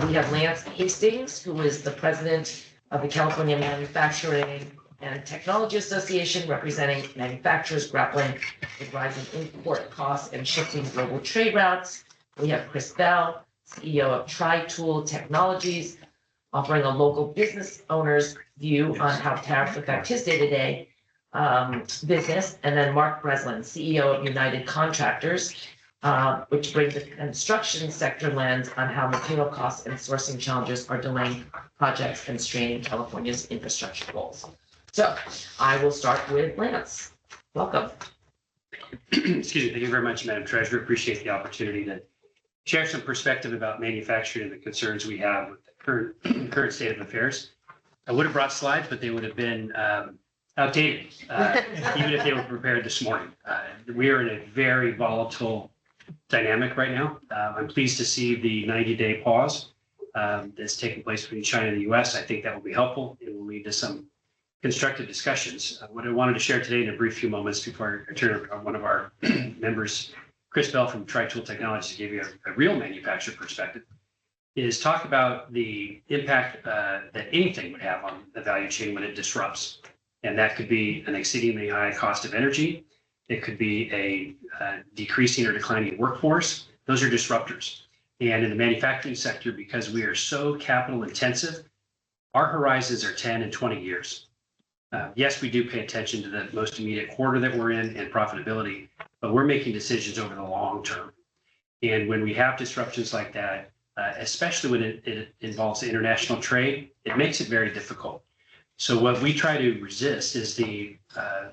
We have Lance Hastings, who is the president of the California Manufacturing and Technology Association, representing manufacturers grappling with rising import costs and shifting global trade routes. We have Chris Bell, CEO of Tri-Tool Technologies, offering a local business owner's view on how tariffs affect his day-to-day business. And then Mark Breslin, CEO of United Contractors, which brings the construction sector lens on how material costs and sourcing challenges are delaying projects and straining California's infrastructure goals. So I will start with Lance. Welcome. Excuse me. Thank you very much, Madam Treasurer. Appreciate the opportunity to share some perspective about manufacturing and the concerns we have with the current state of affairs. I would have brought slides, but they would have been outdated, even if they were prepared this morning. We are in a very volatile dynamic right now. I'm pleased to see the 90-day pause that's taking place between China and the U.S. I think that will be helpful. It will lead to some constructive discussions. What I wanted to share today in a brief few moments before I turn over to one of our members, Chris Bell from Tri-Tool Technologies, to give you a real manufacturer perspective, is talk about the impact that anything would have on the value chain when it disrupts. And that could be an exceedingly high cost of energy. It could be a decreasing or declining workforce. Those are disruptors. And in the manufacturing sector, because we are so capital intensive, our horizons are 10 and 20 years. Yes, we do pay attention to the most immediate quarter that we're in and profitability, but we're making decisions over the long term. And when we have disruptions like that, especially when it involves international trade, it makes it very difficult. So what we try to resist is the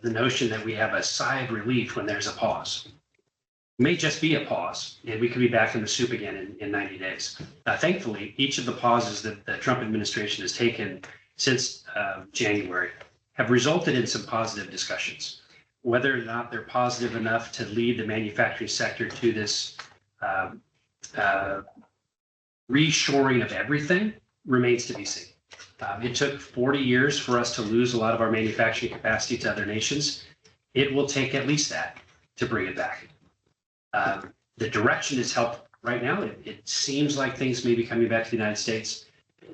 notion that we have a sigh of relief when there's a pause. It may just be a pause, and we could be back in the soup again in 90 days. Thankfully, each of the pauses that the Trump administration has taken since January have resulted in some positive discussions. Whether or not they're positive enough to lead the manufacturing sector to this reshoring of everything remains to be seen. It took 40 years for us to lose a lot of our manufacturing capacity to other nations. It will take at least that to bring it back. The direction is helped right now. It seems like things may be coming back to the United States.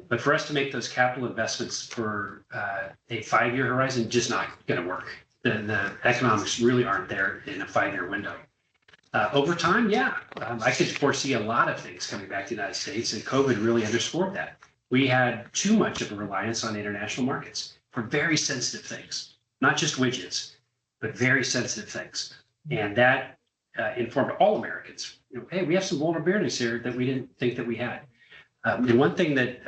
But for us to make those capital investments for a 5-year horizon, just not going to work. The economics really aren't there in a 5-year window. Over time, yeah, I could foresee a lot of things coming back to the United States, and COVID really underscored that. We had too much of a reliance on international markets for very sensitive things, not just widgets, but very sensitive things. And that informed all Americans, hey, we have some vulnerabilities here that we didn't think that we had. And one thing that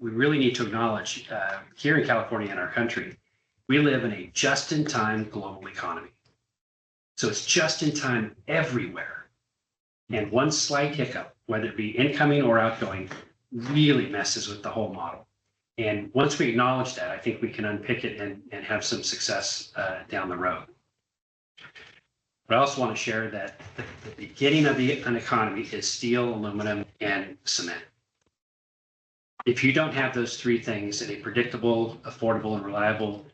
we really need to acknowledge here in California and our country, we live in a just-in-time global economy. So it's just in time everywhere. And one slight hiccup, whether it be incoming or outgoing, really messes with the whole model. And once we acknowledge that, I think we can unpick it and have some success down the road. But I also want to share that the beginning of an economy is steel, aluminum, and cement. If you don't have those three things in a predictable, affordable, and reliable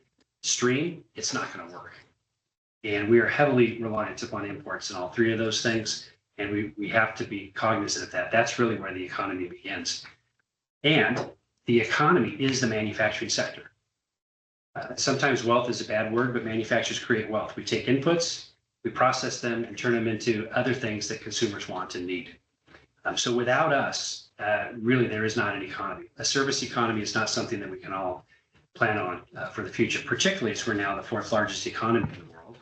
stream, it's not going to work. And we are heavily reliant upon imports in all three of those things. And we have to be cognizant of that. That's really where the economy begins. And the economy is the manufacturing sector. Sometimes wealth is a bad word, but manufacturers create wealth. We take inputs, we process them, and turn them into other things that consumers want and need. So without us, really, there is not an economy. A service economy is not something that we can all plan on for the future, particularly as we're now the 4th largest economy in the world.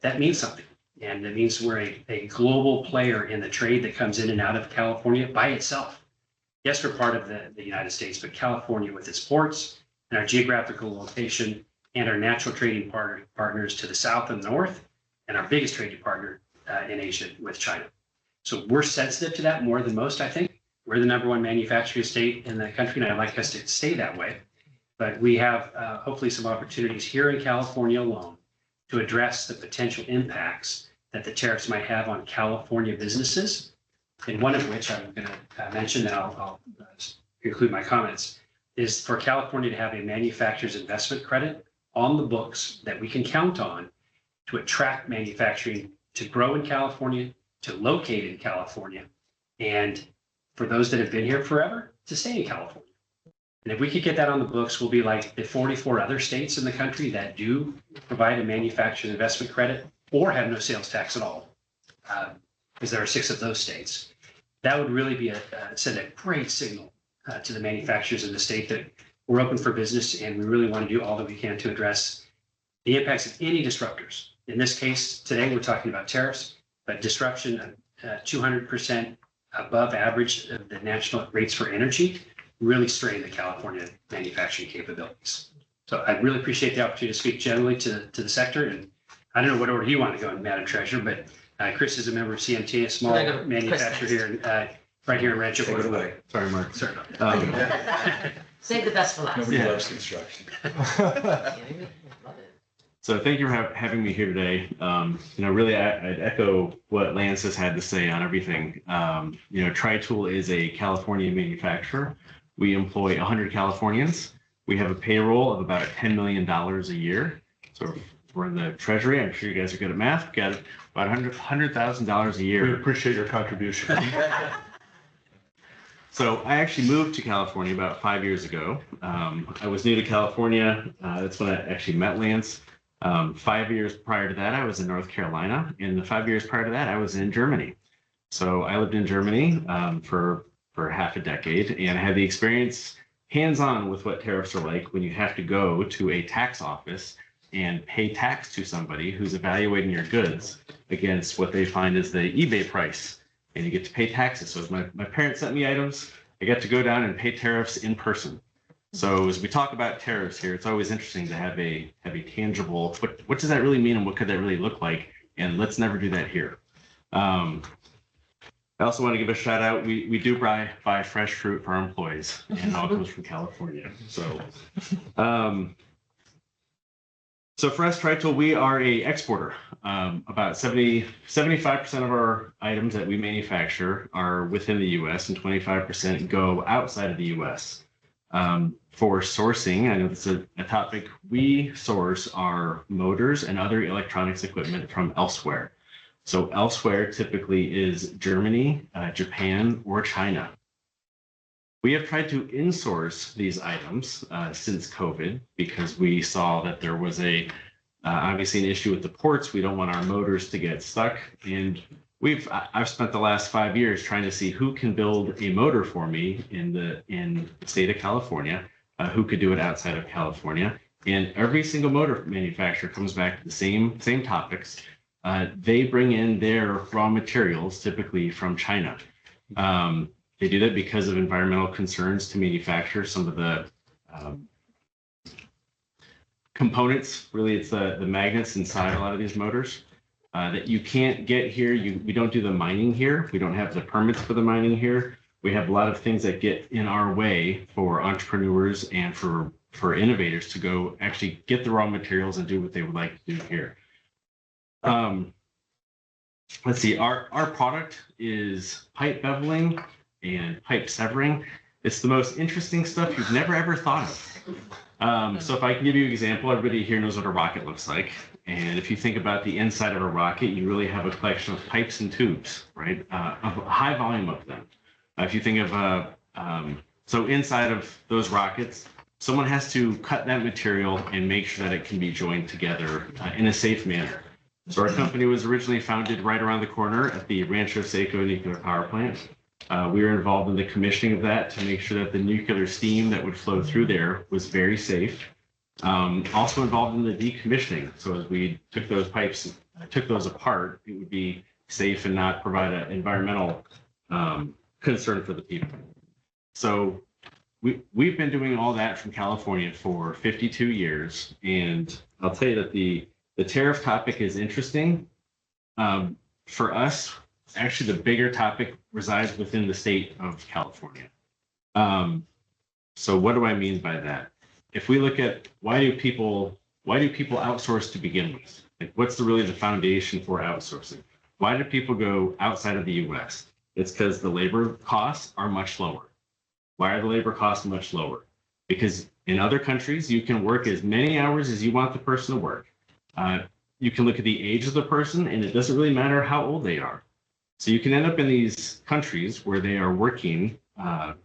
That means something. And it means we're a global player in the trade that comes in and out of California by itself. Yes, we're part of the United States, but California with its ports and our geographical location and our natural trading partners to the south and the north, and our biggest trading partner in Asia with China. So we're sensitive to that more than most, I think. We're the #1 manufacturing state in the country, and I'd like us to stay that way. But we have hopefully some opportunities here in California alone to address the potential impacts that the tariffs might have on California businesses. And one of which I'm going to mention, and I'll conclude my comments, is for California to have a manufacturer's investment credit on the books that we can count on to attract manufacturing to grow in California, to locate in California, and for those that have been here forever, to stay in California. And if we could get that on the books, we'll be like the 44 other states in the country that do provide a manufacturing investment credit or have no sales tax at all, because there are 6 of those states. That would really be send a great signal to the manufacturers in the state that we're open for business and we really want to do all that we can to address the impacts of any disruptors. In this case, today we're talking about tariffs, but disruption 200% above average of the national rates for energy really strain the California manufacturing capabilities. So I really appreciate the opportunity to speak generally to the sector. And I don't know what order you want to go in, Madam Treasurer, but Chris is a member of CMT, a small manufacturer here, right here in Rancho Take it Cordova. away. Sorry, Mark. Sorry. Save the best for last. Nobody Yeah. loves construction. Love it. So thank you for having me here today. Really, I'd echo what Lance has had to say on everything. TriTool is a California manufacturer. We employ 100 Californians. We have a payroll of about $10 million a year. So we're in the Treasury. I'm sure you guys are good at math. We've got about $100,000 a We year. appreciate your contribution. So I actually moved to California about 5 years ago. I was new to California. That's when I actually met Lance. 5 years prior to that, I was in North Carolina. And the 5 years prior to that, I was in Germany. So I lived in Germany for half a decade, and I had the experience hands-on with what tariffs are like when you have to go to a tax office and pay tax to somebody who's evaluating your goods against what they find is the eBay price. And you get to pay taxes. So as my parents sent me items, I got to go down and pay tariffs in person. So as we talk about tariffs here, it's always interesting to have a tangible, what does that really mean and what could that really look like? And let's never do that here. I also want to give a shout out. We do buy fresh fruit for our employees, and it all comes from California. So for us, TriTool, we are a exporter. About 75% of our items that we manufacture are within the U.S. and 25% go outside of the U.S. For sourcing, I know this is a topic, we source our motors and other electronics equipment from elsewhere. So elsewhere typically is Germany, Japan, or China. We have tried to insource these items since COVID because we saw that there was obviously an issue with the ports. We don't want our motors to get stuck. And I've spent the last 5 years trying to see who can build a motor for me in the state of California, who could do it outside of California. And every single motor manufacturer comes back to the same topics. They bring in their raw materials, typically from China. They do that because of environmental concerns to manufacture some of the components. Really, it's the magnets inside a lot of these motors that you can't get here. We don't do the mining here. We don't have the permits for the mining here. We have a lot of things that get in our way for entrepreneurs and for innovators to go actually get the raw materials and do what they would like to do here. Let's see, our product is pipe beveling and pipe severing. It's the most interesting stuff you've never ever thought of. So if I can give you an example, everybody here knows what a rocket looks like. And if you think about the inside of a rocket, you really have a collection of pipes and tubes, right? A high volume of them. If you think of, so inside of those rockets, someone has to cut that material and make sure that it can be joined together in a safe manner. So our company was originally founded right around the corner at the Rancho Seco nuclear power plant. We were involved in the commissioning of that to make sure that the nuclear steam that would flow through there was very safe. Also involved in the decommissioning. So as we took those pipes, took those apart, it would be safe and not provide an environmental concern for the people. So we've been doing all that from California for 52 years. And I'll tell you that the tariff topic is interesting. For us, actually the bigger topic resides within the state of California. So what do I mean by that? If we look at why do people outsource to begin with? Like what's really the foundation for outsourcing? Why do people go outside of the US? It's because the labor costs are much lower. Why are the labor costs much lower? Because in other countries, you can work as many hours as you want the person to work. you can look at the age of the person, and it doesn't really matter how old they are. So you can end up in these countries where they are working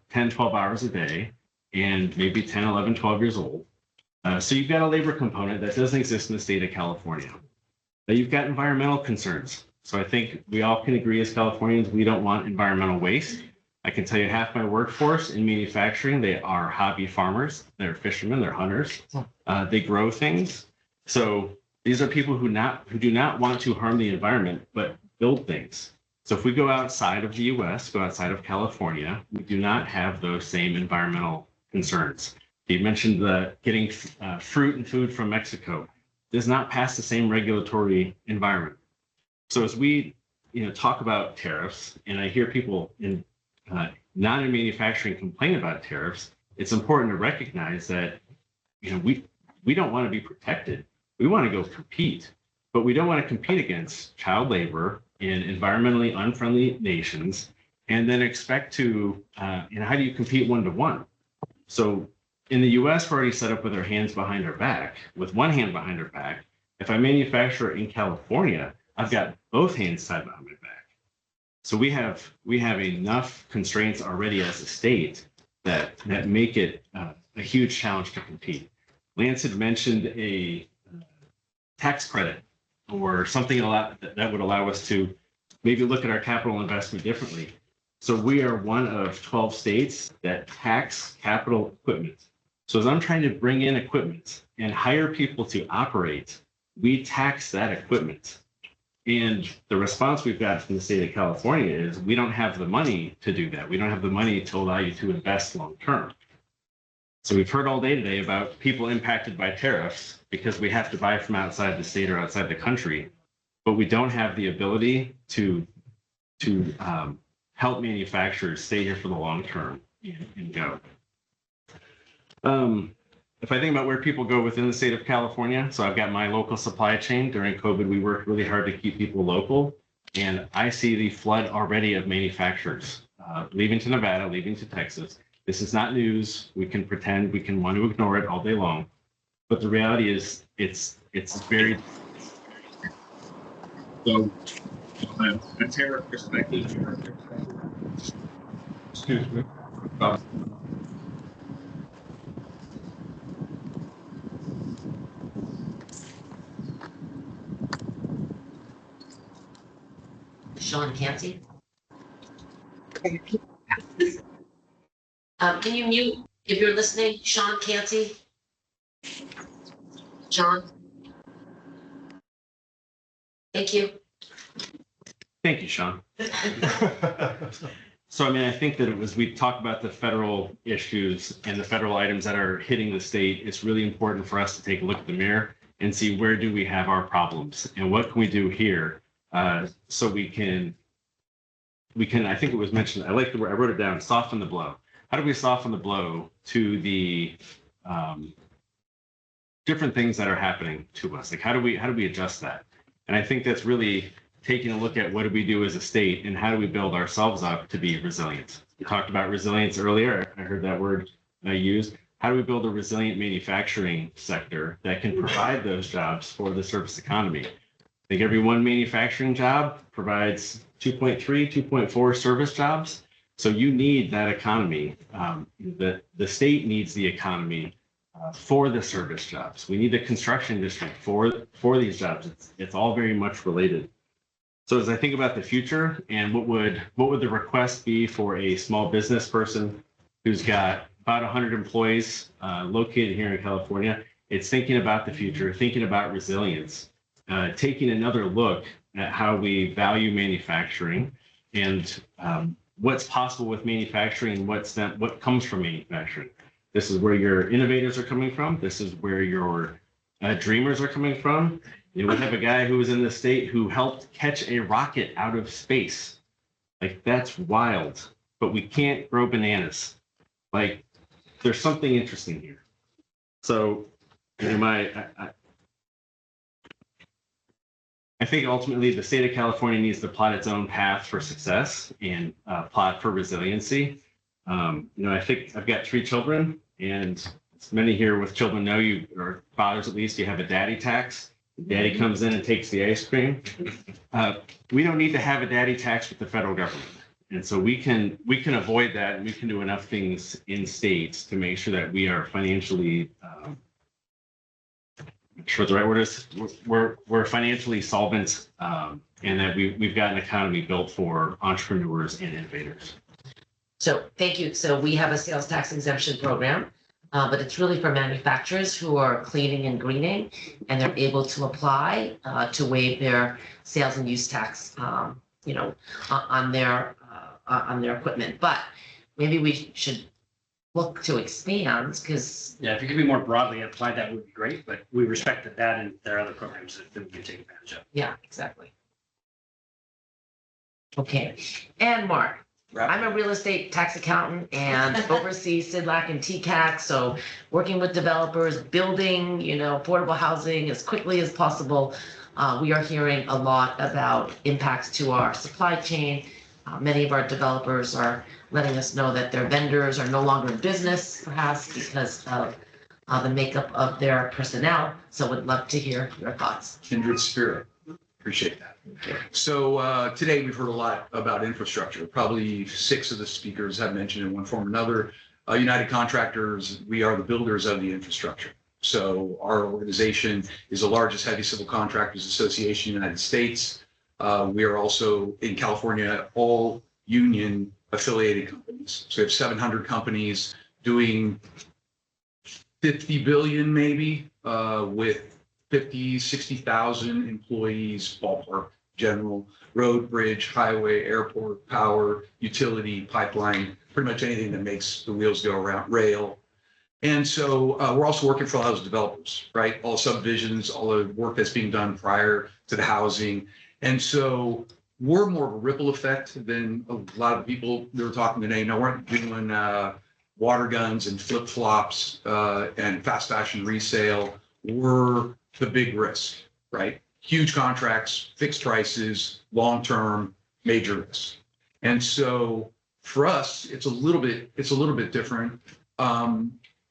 10, 12 hours a day and maybe 10, 11, 12 years old. So you've got a labor component that doesn't exist in the state of California. Now you've got environmental concerns. So I think we all can agree as Californians, we don't want environmental waste. I can tell you half my workforce in manufacturing, they are hobby farmers, they're fishermen, they're hunters, they grow things. So these are people who do not want to harm the environment, but build things. So if we go outside of the US, go outside of California, we do not have those same environmental concerns. You mentioned getting fruit and food from Mexico does not pass the same regulatory environment. So as we talk about tariffs, and I hear people not in manufacturing complain about tariffs, it's important to recognize that we don't want to be protected. We want to go compete, but we don't want to compete against child labor in environmentally unfriendly nations and then expect to, how do you compete one-to-one? So in the US, we're already set up with our hands behind our back, with one hand behind our back. If I manufacture in California, I've got both hands tied behind my back. So we have enough constraints already as a state that make it a huge challenge to compete. Lance had mentioned a tax credit or something that would allow us to maybe look at our capital investment differently. So we are one of 12 states that tax capital equipment. So as I'm trying to bring in equipment and hire people to operate, we tax that equipment. And the response we've got from the state of California is we don't have the money to do that. We don't have the money to allow you to invest long term. So we've heard all day today about people impacted by tariffs because we have to buy from outside the state or outside the country, but we don't have the ability to help manufacturers stay here for the long term and go. If I think about where people go within the state of California, so I've got my local supply chain. During COVID, we worked really hard to keep people local, and I see the flood already of manufacturers leaving to Nevada, leaving to Texas. This is not news. We can pretend, we can want to ignore it all day long, but the reality is it's very. So, from a tariff perspective, Excuse me. Sean Canty. Can you mute if you're listening, Sean Canty? John? Thank you. Thank you, Sean. So, I mean, I think that we talk about the federal issues and the federal items that are hitting the state. It's really important for us to take a look at the mirror and see where do we have our problems and what can we do here so we can, I think it was mentioned, I like the word, I wrote it down, soften the blow. How do we soften the blow to the different things that are happening to us? Like, how do we adjust that? And I think that's really taking a look at what do we do as a state and how do we build ourselves up to be resilient. We talked about resilience earlier. I heard that word used. How do we build a resilient manufacturing sector that can provide those jobs for the service economy? I think every one manufacturing job provides 2.3, 2.4 service jobs. So you need that economy. The state needs the economy for the service jobs. We need the construction industry for these jobs. It's all very much related. So as I think about the future and what would the request be for a small business person who's got about 100 employees located here in California, it's thinking about the future, thinking about resilience, taking another look at how we value manufacturing and what's possible with manufacturing and what comes from manufacturing. This is where your innovators are coming from. This is where your dreamers are coming from. You know, we have a guy who was in the state who helped catch a rocket out of space. Like, that's wild, but we can't grow bananas. Like, there's something interesting here. So, you know, I think ultimately the state of California needs to plot its own path for success and plot for resiliency. You know, I think I've got 3 children, and as many here with children know, you, or fathers at least, you have a daddy tax. Daddy comes in and takes the ice cream. We don't need to have a daddy tax with the federal government. And so we can avoid that, and we can do enough things in states to make sure that we are financially, I'm sure the right word is, we're financially solvent, and that we've got an economy built for entrepreneurs and innovators. So thank you. So we have a sales tax exemption program, but it's really for manufacturers who are cleaning and greening, and they're able to apply to waive their sales and use tax, on their equipment. But maybe we should look to expand because Yeah, if you could be more broadly applied, that would be great, but we respect that and there are other programs that we can take advantage of. yeah, exactly. Okay, and Mark. I'm a real estate tax accountant and oversee SIDLAC and TCAC. So working with developers, building, affordable housing as quickly as possible. We are hearing a lot about impacts to our supply chain. Many of our developers are letting us know that their vendors are no longer in business, perhaps because of the makeup of their personnel. So would love to hear your thoughts. Kindred spirit. Appreciate that. So today we've heard a lot about infrastructure. Probably 6 of the speakers have mentioned in one form or another. United Contractors, we are the builders of the infrastructure. So our organization is the largest heavy civil contractors association in the United States. We are also in California, all union affiliated companies. So we have 700 companies doing 50 billion maybe with 50, 60,000 employees, ballpark, general, road, bridge, highway, airport, power, utility, pipeline, pretty much anything that makes the wheels go around, rail. And so we're also working for all those developers, right? All subdivisions, all the work that's being done prior to the housing. And so we're more of a ripple effect than a lot of people that were talking today. No, we're not doing water guns and flip flops and fast fashion resale. We're the big risk, right? Huge contracts, fixed prices, long-term, major risk. And so for us, it's a little bit different.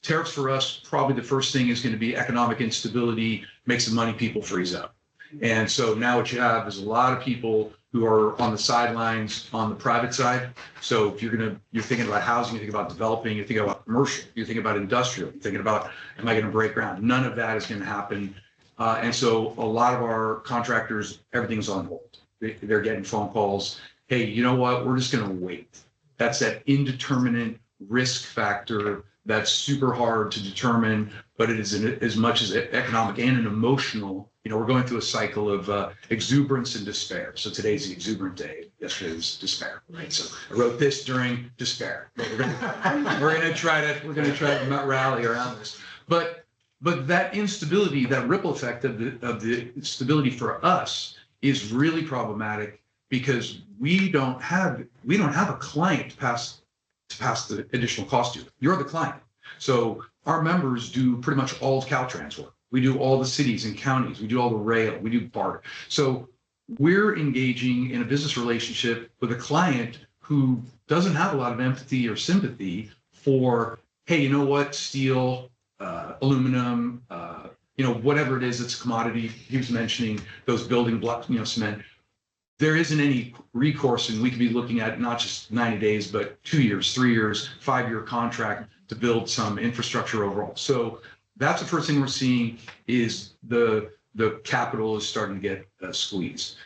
Tariffs for us, probably the first thing is going to be economic instability, makes the money people freeze up. And so now what you have is a lot of people who are on the sidelines on the private side. So if you're thinking about housing, you think about developing, you're thinking about commercial, you're thinking about industrial, you're thinking about, am I going to break ground? None of that is going to happen. And so a lot of our contractors, everything's on hold. They're getting phone calls. Hey, you know what? We're just going to wait. That's that indeterminate risk factor that's super hard to determine, but it is as much as economic and an emotional. We're going through a cycle of exuberance and despair. So today's the exuberant day. Yesterday was despair, right? So I wrote this during despair. But we're going to try to rally around this. But that instability, that ripple effect of the stability for us is really problematic because we don't have a client to pass the additional cost to. You're the client. So our members do pretty much all Caltrans work. We do all the cities and counties. We do all the rail. We do BART. So we're engaging in a business relationship with a client who doesn't have a lot of empathy or sympathy for, hey, you know what, steel, aluminum, whatever it is, it's a commodity. He was mentioning those building blocks, cement. There isn't any recourse, and we could be looking at not just 90 days, but 2 years, 3 years, 5-year contract to build some infrastructure overall. So that's the first thing we're seeing is the capital is starting to get squeezed.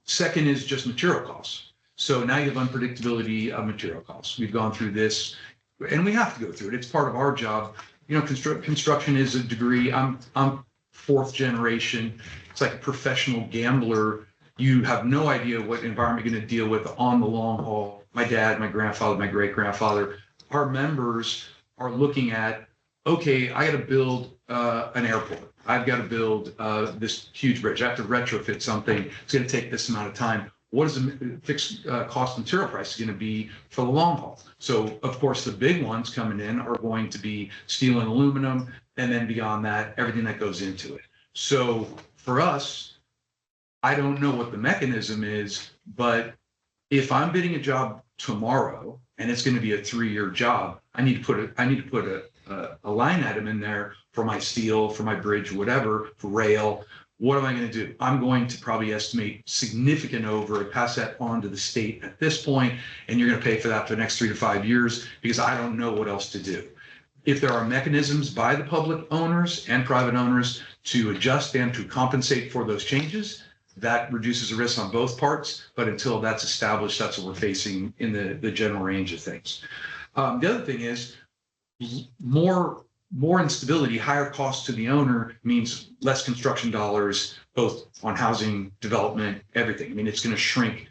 Second is just material costs. So now you have unpredictability of material costs. We've gone through this, and we have to go through it. It's part of our job. Construction is a degree. I'm 4th generation. It's like a professional gambler. You have no idea what environment you're going to deal with on the long haul. My dad, my grandfather, my great grandfather, our members are looking at, okay, I got to build an airport. I've got to build this huge bridge. I have to retrofit something. It's going to take this amount of time. What is the fixed cost material price going to be for the long haul? So, of course, the big ones coming in are going to be steel and aluminum, and then beyond that, everything that goes into it. So for us, I don't know what the mechanism is, but if I'm bidding a job tomorrow and it's going to be a 3-year job, I need to put a line item in there for my steel, for my bridge, whatever, for rail. What am I going to do? I'm going to probably estimate significant over, pass that on to the state at this point, and you're going to pay for that for the next 3 to 5 years because I don't know what else to do. If there are mechanisms by the public owners and private owners to adjust and to compensate for those changes, that reduces the risk on both parts. But until that's established, that's what we're facing in the general range of things. The other thing is more instability, higher cost to the owner means less construction dollars, both on housing development, everything. I mean, it's going to shrink.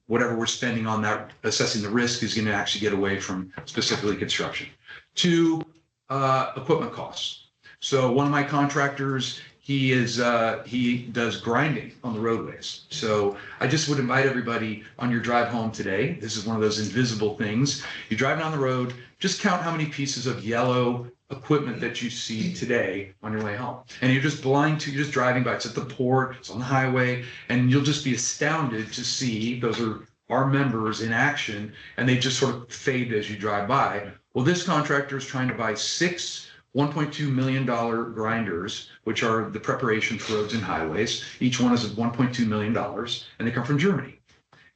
Whatever we're spending on that, assessing the risk is going to actually get away from specifically construction. Two, equipment costs. So one of my contractors, he does grinding on the roadways. So I just would invite everybody on your drive home today. This is one of those invisible things. You drive down the road, just count how many pieces of yellow equipment that you see today on your way home. And you're just you're just driving by. It's at the port, it's on the highway, and you'll just be astounded to see those are our members in action, and they just sort of fade as you drive by. Well, this contractor is trying to buy 6 $1.2 million grinders, which are the preparation for roads and highways. Each one is $1.2 million, and they come from Germany.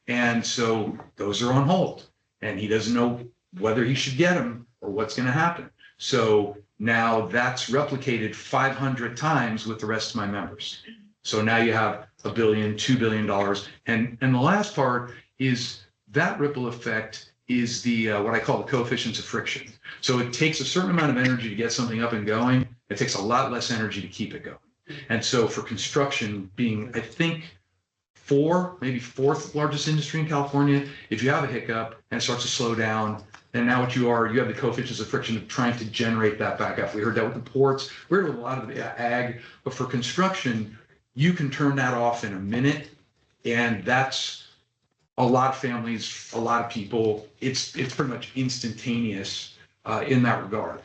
And so those are on hold, and he doesn't know whether he should get them or what's going to happen. So now that's replicated 500 times with the rest of my members. So now you have $1 billion, $2 billion. And the last part is that ripple effect is the what I call the coefficients of friction. So it takes a certain amount of energy to get something up and going. It takes a lot less energy to keep it going. And so for construction being, I think, maybe fourth largest industry in California, if you have a hiccup and it starts to slow down, and now what you have the coefficients of friction of trying to generate that back up. We heard that with the ports, we heard it with a lot of the ag, but for construction, you can turn that off in a minute, and that's a lot of families, a lot of people. It's pretty much instantaneous in that regard.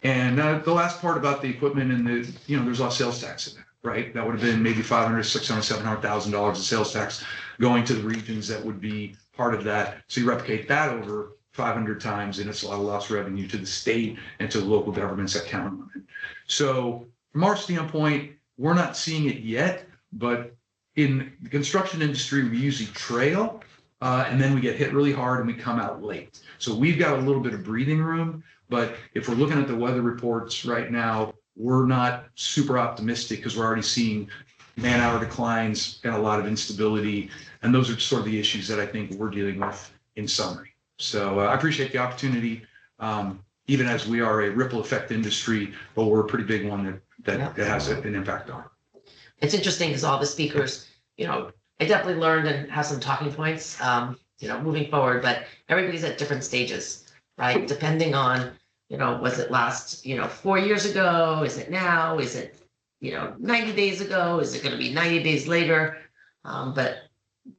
And the last part about the equipment and there's a lot of sales tax in that, right? That would have been maybe $500,000, $600,000, $700,000 of sales tax going to the regions that would be part of that. So you replicate that over 500 times, and it's a lot of lost revenue to the state and to the local governments that count on it. So from our standpoint, we're not seeing it yet, but in the construction industry, we usually trail, and then we get hit really hard and we come out late. So we've got a little bit of breathing room, but if we're looking at the weather reports right now, we're not super optimistic because we're already seeing man-hour declines and a lot of instability. And those are sort of the issues that I think we're dealing with in summary. So I appreciate the opportunity, even as we are a ripple effect industry, but we're a pretty big one that has an impact on. It's interesting because all the speakers, I definitely learned and have some talking points, moving forward, but everybody's at different stages, right? Depending on, was it last, 4 years ago? Is it now? Is it, 90 days ago? Is it going to be 90 days later? But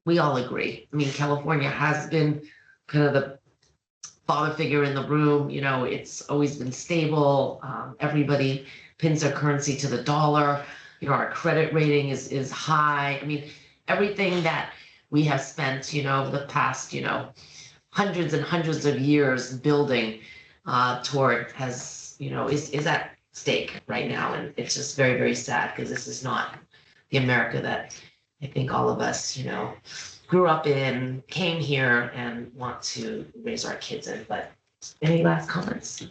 we all agree. I mean, California has been kind of the father figure in the room. It's always been stable. Everybody pins their currency to the dollar. Our credit rating is high. I mean, everything that we have spent, over the past, hundreds and hundreds of years building toward has, is at stake right now. And it's just very, very sad because this is not the America that I think all of us, grew up in, came here and want to raise our kids in. But any last comments?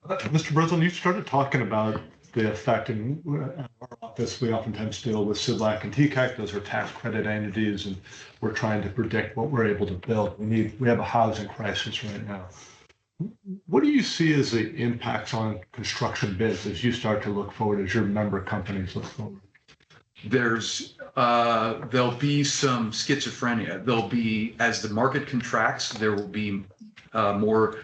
Mr. Breslin, you started talking about the effect in our office. We oftentimes deal with CIDLAC and TCAC. Those are tax credit entities, and we're trying to predict what we're able to build. We have a housing crisis right now. What do you see as the impacts on construction bids as you start to look forward, as your member companies look forward? There'll be some schizophrenia. There'll be, as the market contracts, there will be more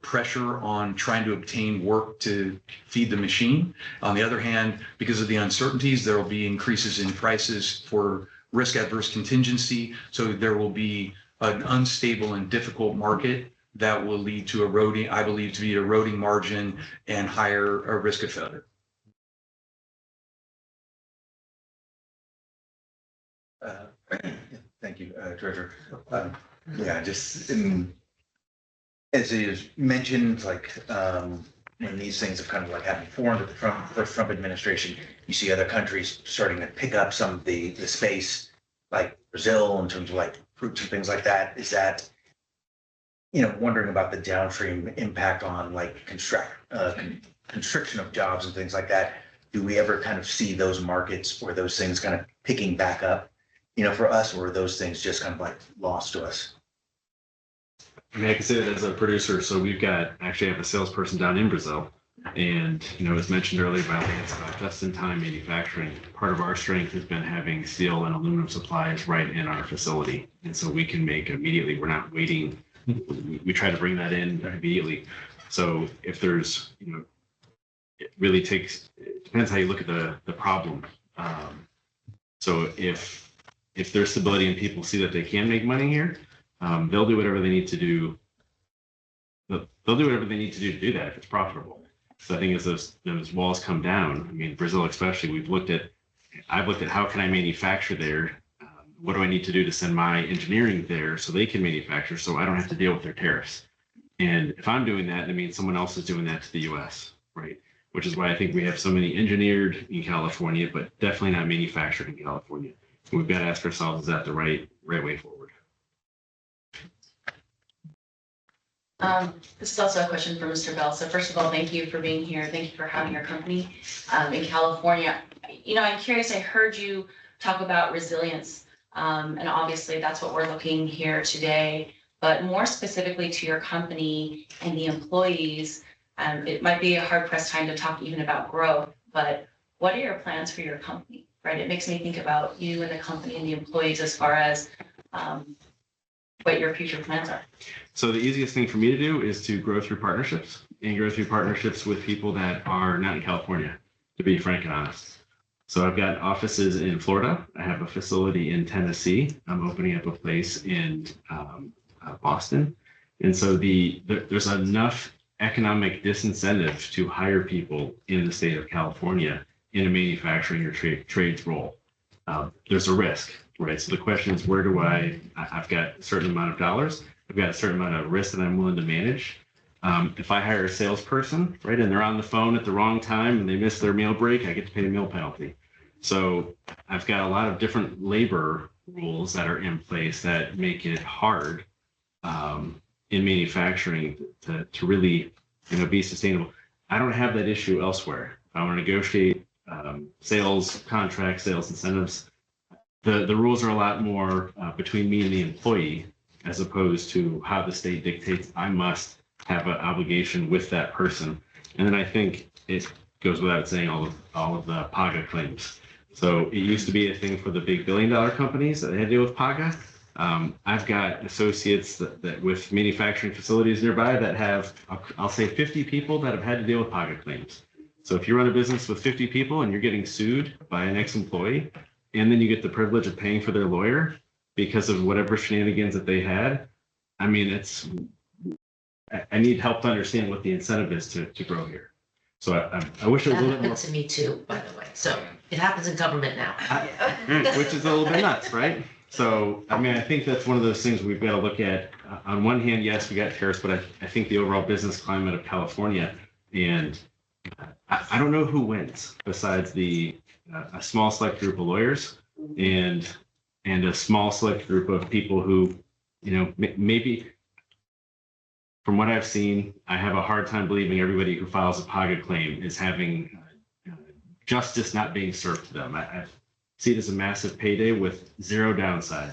pressure on trying to obtain work to feed the machine. On the other hand, because of the uncertainties, there will be increases in prices for risk adverse contingency. So there will be an unstable and difficult market that will lead to eroding, I believe, to be eroding margin and higher risk of failure. Thank you, Treasurer. As you mentioned, when these things have kind of happened before under the first Trump administration, you see other countries starting to pick up some of the space, like Brazil, in terms of like fruits and things like that. Is that, wondering about the downstream impact on like constriction of jobs and things like that. Do we ever kind of see those markets or those things kind of picking back up, for us, or are those things just kind of like lost to us? I mean, I can say that as a producer. So we've got, actually I have a salesperson down in Brazil. And, as mentioned earlier, by Lance, about just-in-time manufacturing, part of our strength has been having steel and aluminum supplies right in our facility. And so we can make immediately. We're not waiting. We try to bring that in immediately. So if there's, it really takes, it depends how you look at the problem. So if there's stability and people see that they can make money here, they'll do whatever they need to do. They'll do whatever they need to do that if it's profitable. So I think as those walls come down, I mean, Brazil especially, I've looked at how can I manufacture there? What do I need to do to send my engineering there so they can manufacture so I don't have to deal with their tariffs? And if I'm doing that, it means someone else is doing that to the US, right? Which is why I think we have so many engineered in California, but definitely not manufactured in California. And we've got to ask ourselves, is that the right way forward? This is also a question for Mr. Bell. So first of all, thank you for being here. Thank you for having your company in California. I'm curious, I heard you talk about resilience. And obviously that's what we're looking here today, but more specifically to your company and the employees, it might be a hard pressed time to talk even about growth, but what are your plans for your company, right? It makes me think about you and the company and the employees as far as what your future plans are. So the easiest thing for me to do is to grow through partnerships with people that are not in California, to be frank and honest. So I've got offices in Florida. I have a facility in Tennessee. I'm opening up a place in Boston. And so there's enough economic disincentive to hire people in the state of California in a manufacturing or trades role. There's a risk, right? So the question is, where do I've got a certain amount of dollars. I've got a certain amount of risk that I'm willing to manage. If I hire a salesperson, right, and they're on the phone at the wrong time and they miss their meal break, I get to pay a meal penalty. So I've got a lot of different labor rules that are in place that make it hard in manufacturing to really, be sustainable. I don't have that issue elsewhere. If I want to negotiate sales contracts, sales incentives, the rules are a lot more between me and the employee, as opposed to how the state dictates I must have an obligation with that person. And then I think it goes without saying all of the PAGA claims. So it used to be a thing for the big billion-dollar companies that they had to deal with PAGA. I've got associates that with manufacturing facilities nearby that have, I'll say 50 people that have had to deal with PAGA claims. So if you run a business with 50 people and you're getting sued by an ex-employee, and then you get the privilege of paying for their lawyer because of whatever shenanigans that they had, I mean, I need help to understand what the incentive is to grow here. So I wish it was a little bit more. That happened to me too, by the way. So it happens in government now. Which is a little bit nuts, right? So, I mean, I think that's one of those things we've got to look at. On one hand, yes, we got tariffs, but I think the overall business climate of California, and I don't know who wins besides a small select group of lawyers and a small select group of people who, maybe from what I've seen, I have a hard time believing everybody who files a PAGA claim is having justice not being served to them. I see it as a massive payday with zero downside.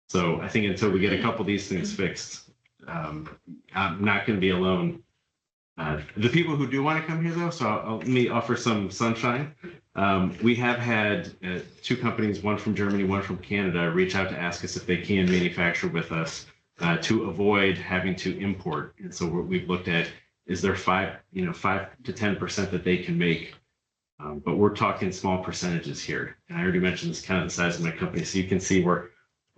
So I think until we get a couple of these things fixed, I'm not going to be alone. The people who do want to come here, though, so let me offer some sunshine. We have had two companies, one from Germany, one from Canada, reach out to ask us if they can manufacture with us to avoid having to import. And so what we've looked at is there 5 to 10% that they can make. But we're talking small percentages here. And I already mentioned this kind of the size of my company. So you can see we're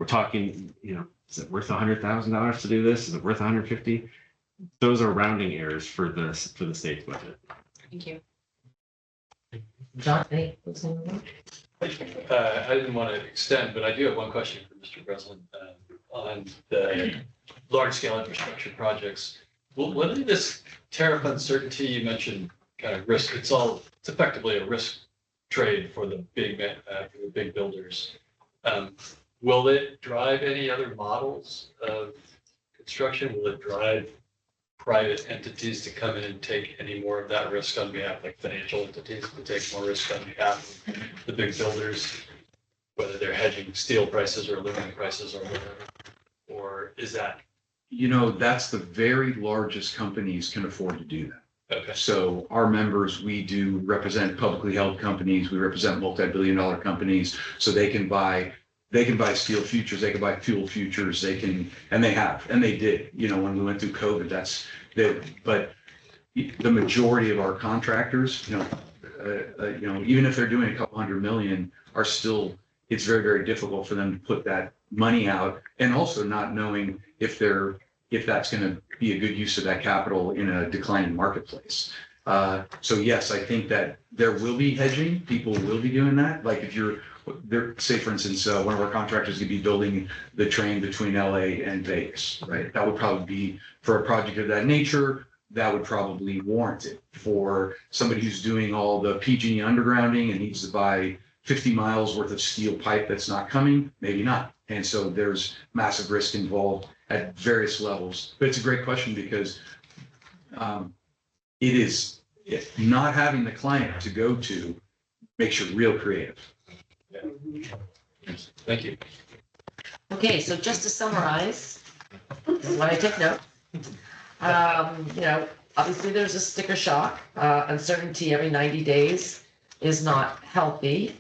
talking, is it worth $100,000 to do this? Is it worth 150? Those are rounding errors for the state's budget. Thank you. John, any closing remarks? I didn't want to extend, but I do have one question for Mr. Breslin on the large-scale infrastructure projects. Well, what is this tariff uncertainty you mentioned? Kind of risk. It's effectively a risk trade for the big builders. Will it drive any other models of construction? Will it drive private entities to come in and take any more of that risk on behalf, like financial entities to take more risk on behalf of the big builders, whether they're hedging steel prices or aluminum prices or whatever? Or is that? That's the very largest companies can afford to do that. Okay. So our members, we do represent publicly held companies. We represent multi-billion-dollar companies. So they can buy steel futures, they can buy fuel futures, and they have, and they did, when we went through COVID, but the majority of our contractors, even if they're doing a couple $100 million, are still, it's very, very difficult for them to put that money out, and also not knowing if that's going to be a good use of that capital in a declining marketplace. So yes, I think that there will be hedging. People will be doing that. Like if you're there, say for instance, one of our contractors could be building the train between LA and Vegas, right? That would probably be, for a project of that nature, that would probably warrant it. For somebody who's doing all the PG undergrounding and needs to buy 50 miles worth of steel pipe that's not coming, maybe not. And so there's massive risk involved at various levels. But it's a great question because not having the client to go to makes you real creative. Yeah. Thank you. Okay, so just to summarize, this is what I took note. Obviously there's a sticker shock. Uncertainty every 90 days is not healthy.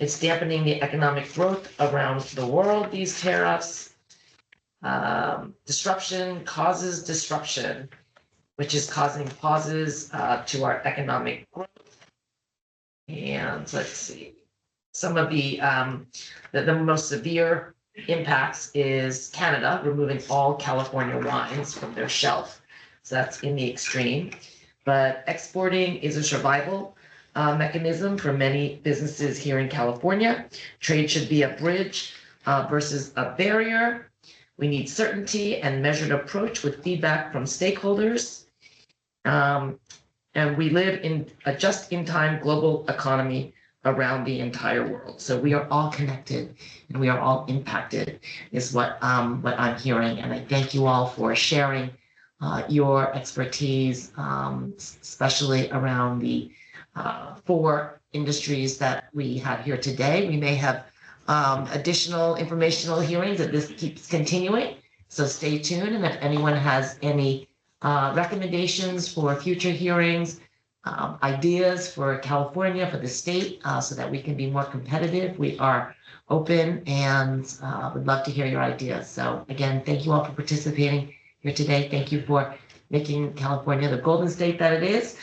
It's dampening the economic growth around the world, these tariffs. Disruption causes disruption, which is causing pauses to our economic growth. And let's see, some of the most severe impacts is Canada removing all California wines from their shelf. So that's in the extreme. But exporting is a survival mechanism for many businesses here in California. Trade should be a bridge versus a barrier. We need certainty and measured approach with feedback from stakeholders. And we live in a just-in-time global economy around the entire world. So we are all connected and we are all impacted is what I'm hearing. And I thank you all for sharing your expertise, especially around the 4 industries that we have here today. We may have additional informational hearings if this keeps continuing. So stay tuned. And if anyone has any recommendations for future hearings, ideas for California, for the state, so that we can be more competitive, we are open and would love to hear your ideas. So again, thank you all for participating here today. Thank you for making California the golden state that it is.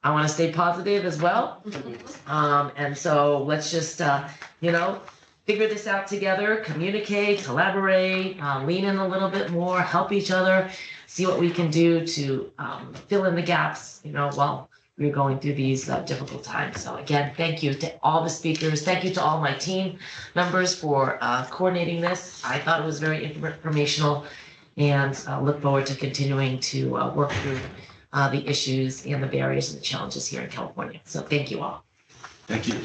I want to stay positive as well. And so let's just, figure this out together, communicate, collaborate, lean in a little bit more, help each other, see what we can do to fill in the gaps, while we're going through these difficult times. So again, thank you to all the speakers. Thank you to all my team members for coordinating this. I thought it was very informational and look forward to continuing to work through the issues and the barriers and the challenges here in California. So thank you all. Thank you.